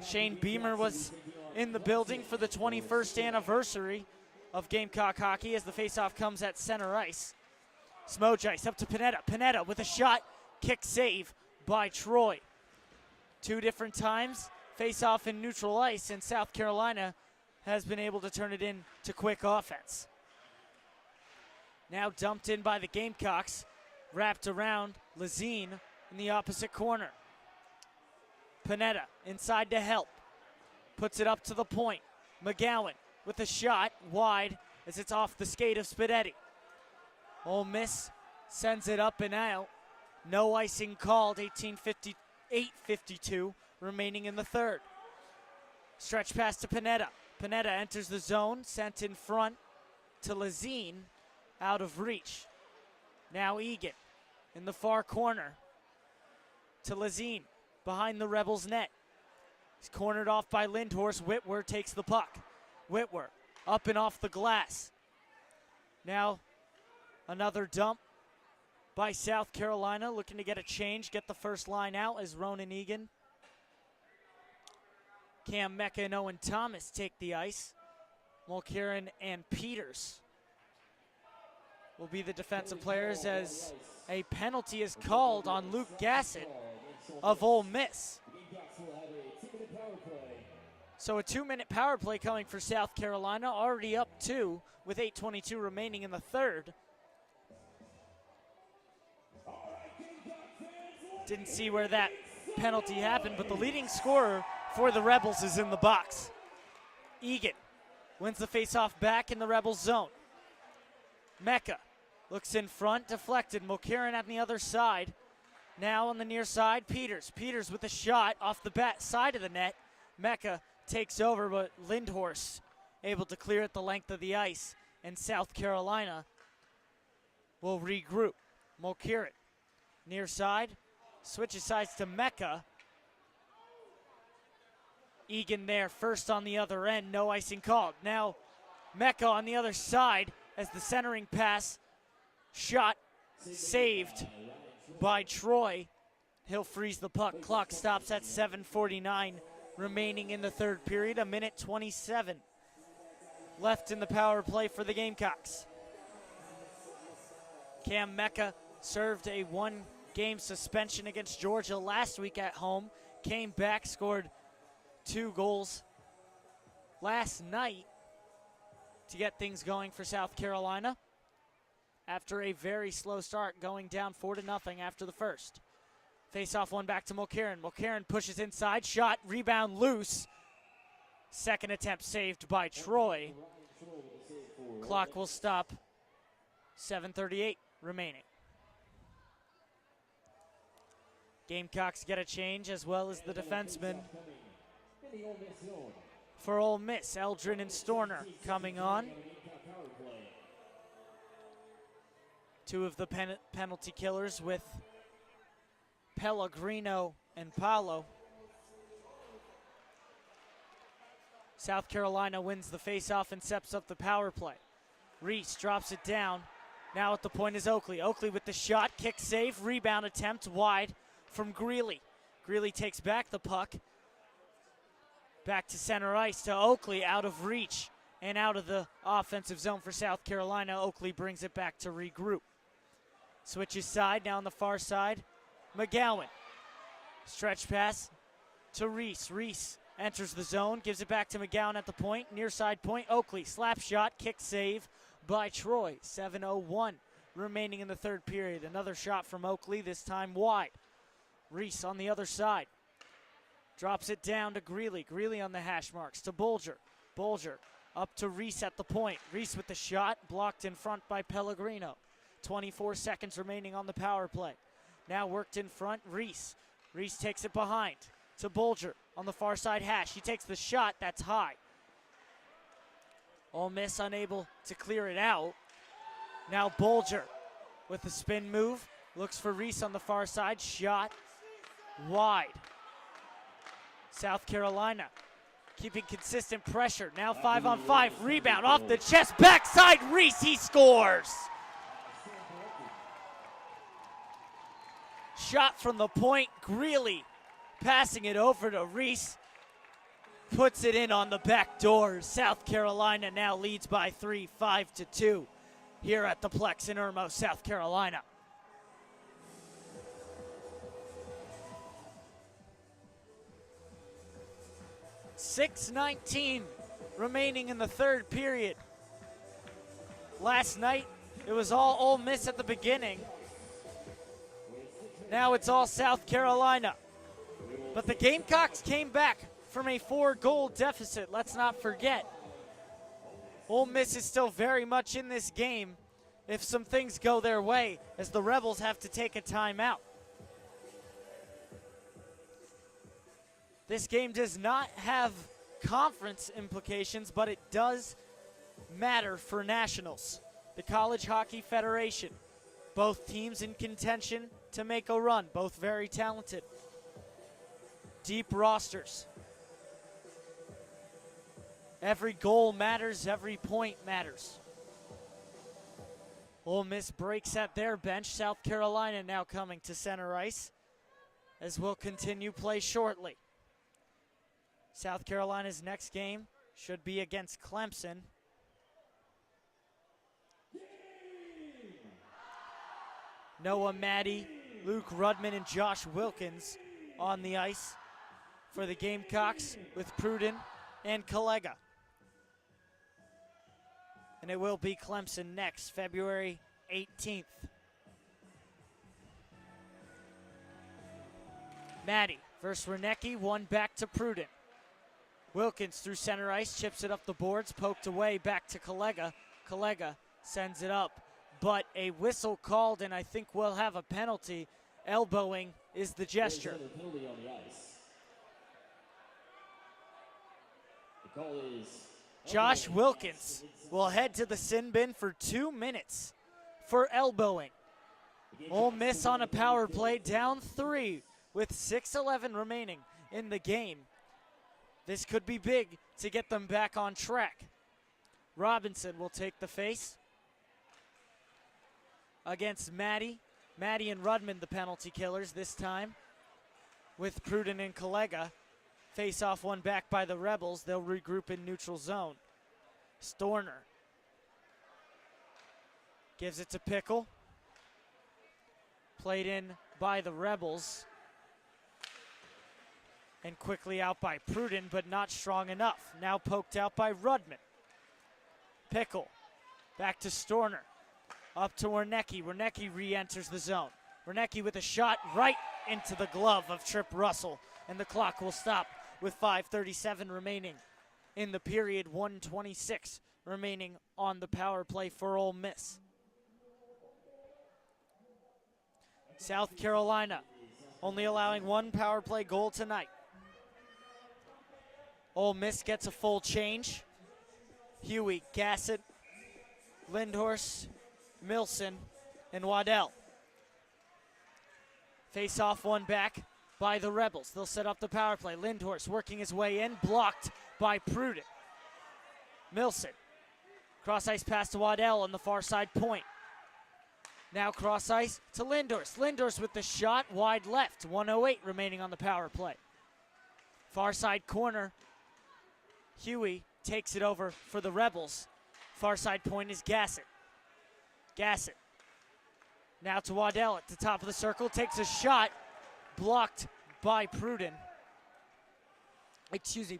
Shane Beamer was in the building for the 21st anniversary of Gamecock hockey as the faceoff comes at center ice. Smojice up to Panetta. Panetta with a shot, kick save by Troy. 2 different times, faceoff in neutral ice, and South Carolina has been able to turn it into quick offense. Now dumped in by the Gamecocks, wrapped around Lazine in the opposite corner. Panetta inside to help. Puts it up to the point. McGowan with a shot wide as it's off the skate of Spaghetti. Ole Miss sends it up and out. No icing called. 8:52 remaining in the third. Stretch pass to Panetta. Panetta enters the zone, sent in front to Lazine, out of reach. Now Egan in the far corner to Lazine. Behind the Rebels' net. He's cornered off by Lindhorst. Whitwer takes the puck. Whitwer up and off the glass. Now another dump by South Carolina, looking to get a change, get the first line out as Ronan Egan. Cam Mecca and Owen Thomas take the ice. Mulcairn and Peters will be the defensive players as a penalty is called on Luke Gassett of Ole Miss. So a 2-minute power play coming for South Carolina, already up 2 with 8:22 remaining in the third. Didn't see where that penalty happened, but the leading scorer for the Rebels is in the box. Egan wins the faceoff back in the Rebels zone. Mecca looks in front, deflected. Mulcairn on the other side. Now on the near side, Peters. Peters with a shot off the back side of the net. Mecca takes over, but Lindhorst able to clear it the length of the ice. And South Carolina will regroup. Mulcairn near side, switches sides to Mecca. Egan there first on the other end, no icing called. Now Mecca on the other side as the centering pass shot saved by Troy. He'll freeze the puck. Clock stops at 7:49 remaining in the third period. 1:27 left in the power play for the Gamecocks. Cam Mecca served a 1-game suspension against Georgia last week at home. Came back, scored 2 goals last night to get things going for South Carolina after a very slow start, going down 4-0 after the first. Face off one back to Mulcairn. Mulcairn pushes inside, shot, rebound loose. Second attempt saved by Troy. Clock will stop. 7:38 remaining. Gamecocks get a change as well as the defenseman for Ole Miss. Eldrin and Storner coming on. Two of the penalty killers with Pellegrino and Paolo. South Carolina wins the faceoff and steps up the power play. Reese drops it down. Now at the point is Oakley. Oakley with the shot, kick save, rebound attempt wide from Greeley. Greeley takes back the puck. Back to center ice to Oakley, out of reach and out of the offensive zone for South Carolina. Oakley brings it back to regroup. Switches side, now on the far side. McGowan. Stretch pass to Reese. Reese enters the zone, gives it back to McGowan at the point. Near side point, Oakley. Slap shot, kick save by Troy. 7:01 remaining in the third period. Another shot from Oakley, this time wide. Reese on the other side. Drops it down to Greeley. Greeley on the hash marks to Bolger. Bolger up to Reese at the point. Reese with the shot, blocked in front by Pellegrino. 24 seconds remaining on the power play. Now worked in front, Reese. Reese takes it behind to Bolger on the far side hash. He takes the shot, that's high. Ole Miss unable to clear it out. Now Bolger with the spin move. Looks for Reese on the far side, shot wide. South Carolina keeping consistent pressure. Now 5-on-5, rebound off the chest, backside Reese, he scores. Shot from the point, Greeley passing it over to Reese. Puts it in on the back door. South Carolina now leads by 3, 5-2 here at the Plex in Irmo, South Carolina. .6:19 remaining in the third period. Last night, it was all Ole Miss at the beginning. Now it's all South Carolina. But the Gamecocks came back from a 4-goal deficit, let's not forget. Ole Miss is still very much in this game if some things go their way, as the Rebels have to take a timeout. This game does not have conference implications, but it does matter for nationals. The College Hockey Federation, both teams in contention to make a run, both very talented. Deep rosters. Every goal matters, every point matters. Ole Miss breaks at their bench. South Carolina now coming to center ice, as we'll continue play shortly. South Carolina's next game should be against Clemson. Noah Maddie, Luke Rudman, and Josh Wilkins on the ice for the Gamecocks with Pruden and Collega. And it will be Clemson next, February 18th. Maddie versus Renecki, one back to Pruden. Wilkins through center ice, chips it up the boards, poked away, back to Collega. Collega sends it up, but a whistle called, and I think we'll have a penalty. Elbowing is the gesture. Penalty on the ice. The call is Josh Wilkins will head to the sin bin for 2 minutes for elbowing. Ole Miss on a power play, down 3 with 6:11 remaining in the game. This could be big to get them back on track. Robinson will take the face against Maddie. Maddie and Rudman, the penalty killers this time, with Pruden and Collega. Face off one back by the Rebels. They'll regroup in neutral zone. Storner gives it to Pickle. Played in by the Rebels. And quickly out by Pruden, but not strong enough. Now poked out by Rudman. Pickle. Back to Storner. Up to Warnecki. Warnecki re-enters the zone. Warnecki with a shot right into the glove of Trip Russell. And the clock will stop with 5:37 remaining in the period. 1:26 remaining on the power play for Ole Miss. South Carolina only allowing one power play goal tonight. Ole Miss gets a full change. Huey, Gassett, Lindhorst, Milson, and Waddell. Face off one back by the Rebels. They'll set up the power play. Lindhorst working his way in, blocked by Pruden. Milson, cross ice pass to Waddell on the far side point. Now cross ice to Lindhorst. Lindhorst with the shot wide left. 1:08 remaining on the power play. Far side corner. Huey takes it over for the Rebels. Far side point is Gassett. Gassett. Now to Waddell at the top of the circle. Takes a shot. Blocked by Pruden.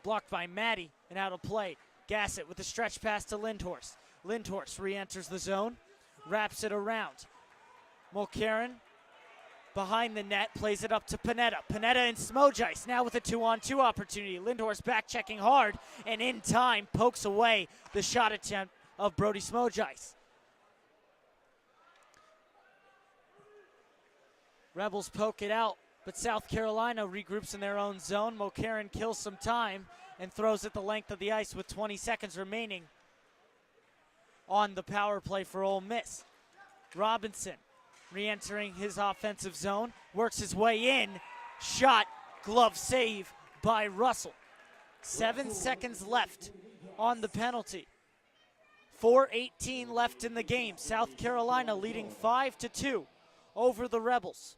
Blocked by Maddie and out of play. Gassett with a stretch pass to Lindhorst. Lindhorst re-enters the zone. Wraps it around. Mulcairn behind the net, plays it up to Panetta. Panetta and Smojice now with a 2-on-2 opportunity. Lindhorst back checking hard and in time pokes away the shot attempt of Brody Smojice. Rebels poke it out, but South Carolina regroups in their own zone. Mulcairn kills some time and throws it the length of the ice with 20 seconds remaining on the power play for Ole Miss. Robinson re-entering his offensive zone, works his way in, shot, glove save by Russell. 7 seconds left on the penalty. 4:18 left in the game. South Carolina leading 5-2 over the Rebels.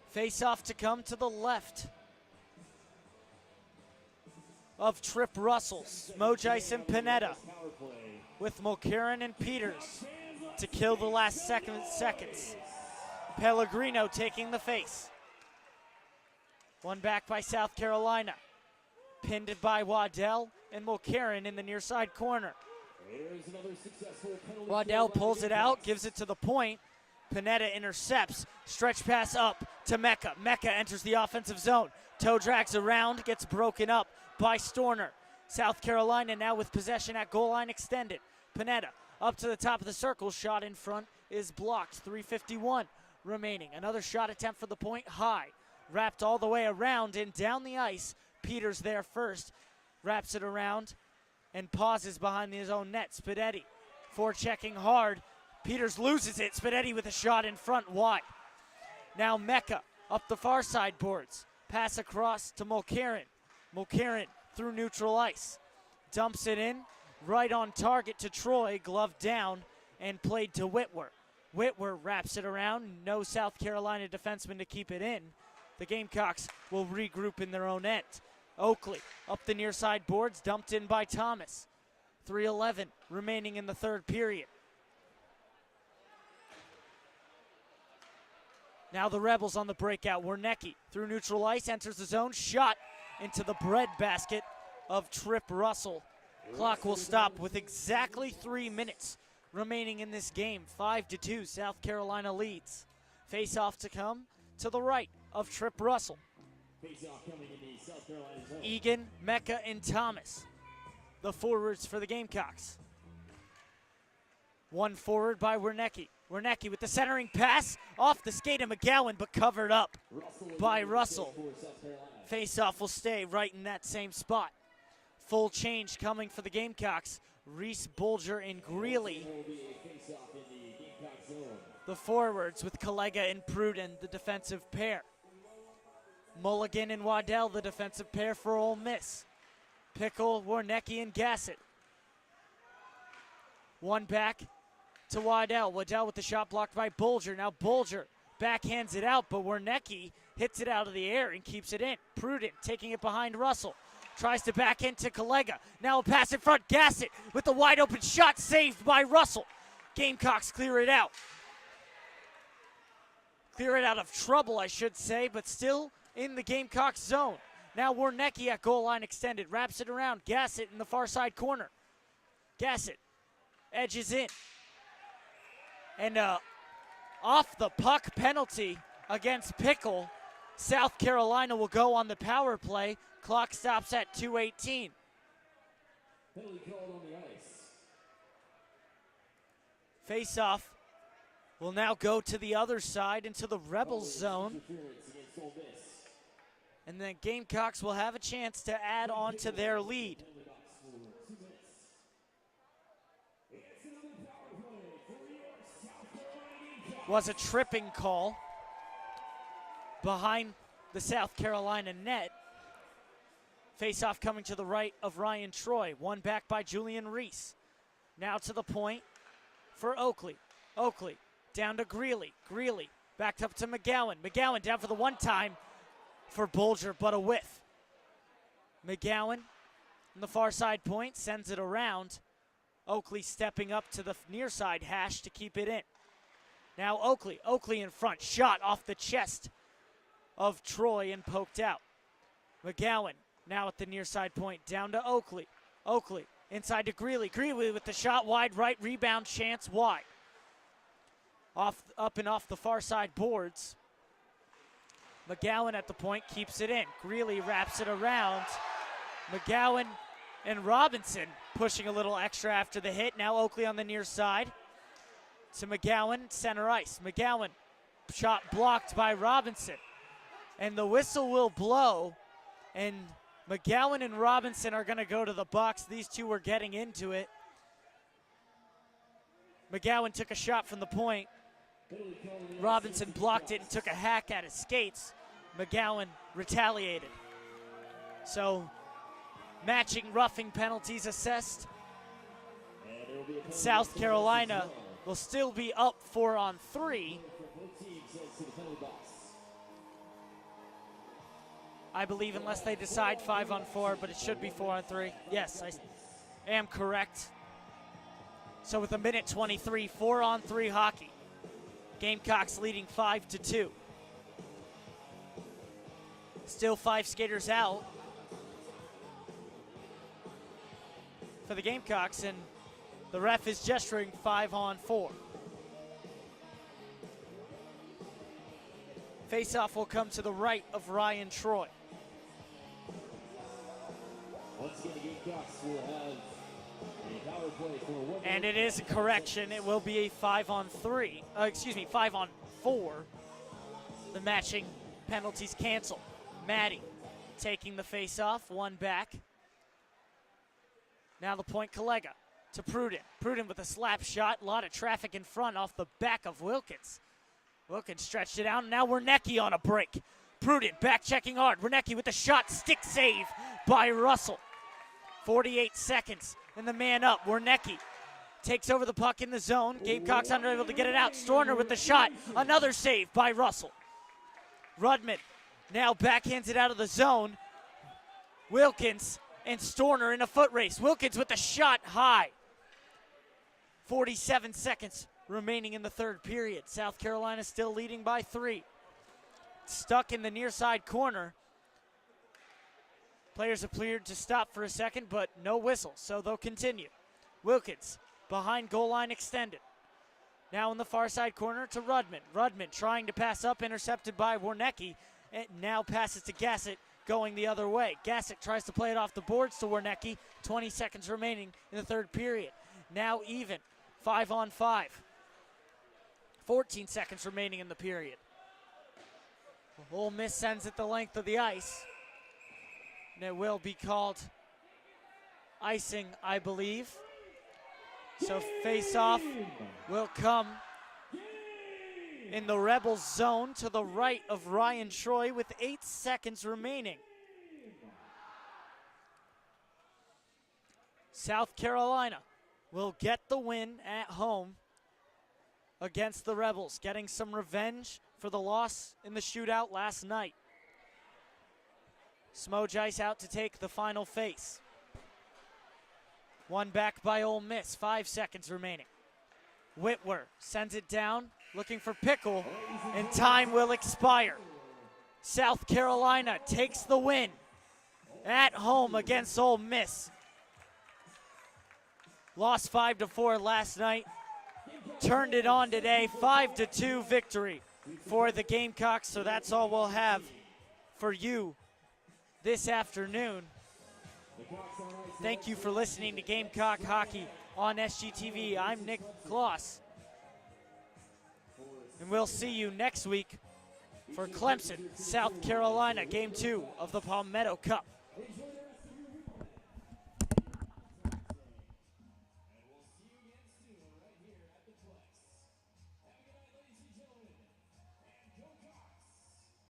Face-off to come to the left of Trip Russell's. Smojice and Panetta with Mulcairn and Peters to kill the last seconds. Pellegrino taking the face. One back by South Carolina. Pinned by Waddell and Mulcairn in the near side corner. Waddell pulls it out, gives it to the point. Panetta intercepts. Stretch pass up to Mecca. Mecca enters the offensive zone. Toe drags around, gets broken up by Storner. South Carolina now with possession at goal line extended. Panetta up to the top of the circle. Shot in front is blocked. 3:51 remaining. Another shot attempt for the point. High. Wrapped all the way around and down the ice. Peters there first. Wraps it around and pauses behind his own net. Spadetti forechecking hard. Peters loses it. Spadetti with a shot in front wide. Now Mecca up the far side boards. Pass across to Mulcairn. Mulcairn through neutral ice. Dumps it in. Right on target to Troy. Glove down and played to Whitwer. Whitwer wraps it around. No South Carolina defenseman to keep it in. The Gamecocks will regroup in their own end. Oakley up the near side boards. Dumped in by Thomas. 3:11 remaining in the third period. Now the Rebels on the breakout. Warnecki through neutral ice, enters the zone, shot into the breadbasket of Trip Russell. Clock will stop with exactly 3 minutes remaining in this game. 5-2, South Carolina leads. Face-off to come to the right of Trip Russell. Egan, Mecca, and Thomas, the forwards for the Gamecocks. One forward by Warnecki. Warnecki with the centering pass off the skate of McGowan, but covered up by Russell. Face-off will stay right in that same spot. Full change coming for the Gamecocks. Reese, Bolger, and Greeley, the forwards, with Collega and Pruden, the defensive pair. Mulligan and Waddell, the defensive pair for Ole Miss. Pickle, Warnecki, and Gassett. One back to Waddell. Waddell with the shot blocked by Bolger. Now Bolger backhands it out, but Warnecki hits it out of the air and keeps it in. Pruden taking it behind Russell. Tries to back into Collega. Now a pass in front. Gassett with the wide open shot, saved by Russell. Gamecocks clear it out. Clear it out of trouble, I should say, but still in the Gamecocks zone. Now Warnecki at goal line extended, wraps it around. Gassett in the far side corner. Gassett edges in. And off the puck penalty against Pickle. South Carolina will go on the power play. Clock stops at 2:18. Penalty called on the ice. Face-off will now go to the other side into the Rebels zone. Interference against Ole Miss. And then Gamecocks will have a chance to add on to their lead. In the box for 2 minutes. It's another power play for your South Carolina Gamecocks. Was a tripping call behind the South Carolina net. Face-off coming to the right of Ryan Troy. One back by Julian Reese. Now to the point for Oakley. Oakley down to Greeley. Greeley backed up to McGowan. McGowan down for the one time for Bulger, but a whiff. McGowan on the far side point sends it around. Oakley stepping up to the near side hash to keep it in. Now Oakley in front. Shot off the chest of Troy and poked out. McGowan now at the near side point, down to Oakley. Oakley inside to Greeley. Greeley with the shot wide right, rebound chance wide. Up and off the far side boards. McGowan at the point keeps it in. Greeley wraps it around. McGowan and Robinson pushing a little extra after the hit. Now Oakley on the near side to McGowan, center ice. McGowan shot blocked by Robinson. And the whistle will blow, and McGowan and Robinson are going to go to the box. These two were getting into it. McGowan took a shot from the point. Robinson blocked it and took a hack at his skates. McGowan retaliated. So, matching roughing penalties assessed. And South Carolina will still be up 4-on-3. I believe, unless they decide 5-on-4, but it should be 4-on-3. Yes, I am correct. So with a minute 23, 4-on-3 hockey. Gamecocks leading 5-2. Still 5 skaters out for the Gamecocks, and the ref is gesturing 5-on-4. Face-off will come to the right of Ryan Troy. Once again, the Gamecocks will have a power play for 1 minute. And it is a correction. It will be a 5-on-3. 5-on-4. The matching penalties canceled. Maddie taking the face-off. One back. Now the point, Collega to Pruden. Pruden with a slap shot. A lot of traffic in front off the back of Wilkins. Wilkins stretched it out. And now Warnecki on a break. Pruden back checking hard. Warnecki with the shot. Stick save by Russell. 48 seconds and the man up. Warnecki takes over the puck in the zone. Gamecocks unable to get it out. Storner with the shot. Another save by Russell. Rudman now backhands it out of the zone. Wilkins and Storner in a foot race. Wilkins with the shot high. 47 seconds remaining in the third period. South Carolina still leading by 3. Stuck in the near side corner. Players have cleared to stop for a second, but no whistle, so they'll continue. Wilkins behind goal line extended. Now in the far side corner to Rudman. Rudman trying to pass up, intercepted by Warnecki. And now passes to Gassett, going the other way. Gassett tries to play it off the boards to Warnecki. 20 seconds remaining in the third period. Now even, 5-on-5. 14 seconds remaining in the period. Ole Miss sends it the length of the ice. And it will be called icing, I believe. So face-off will come in the Rebels zone to the right of Ryan Troy with 8 seconds remaining. South Carolina will get the win at home against the Rebels, getting some revenge for the loss in the shootout last night. Smoj Ice out to take the final face. One back by Ole Miss, 5 seconds remaining. Whitwer sends it down, looking for Pickle, and time will expire. South Carolina takes the win at home against Ole Miss. Lost 5-4 last night. Turned it on today. 5-2 victory for the Gamecocks. So that's all we'll have for you this afternoon. Thank you for listening to Gamecock Hockey on SGTV. I'm Nick Klos. And we'll see you next week for Clemson, South Carolina, Game 2 of the Palmetto Cup.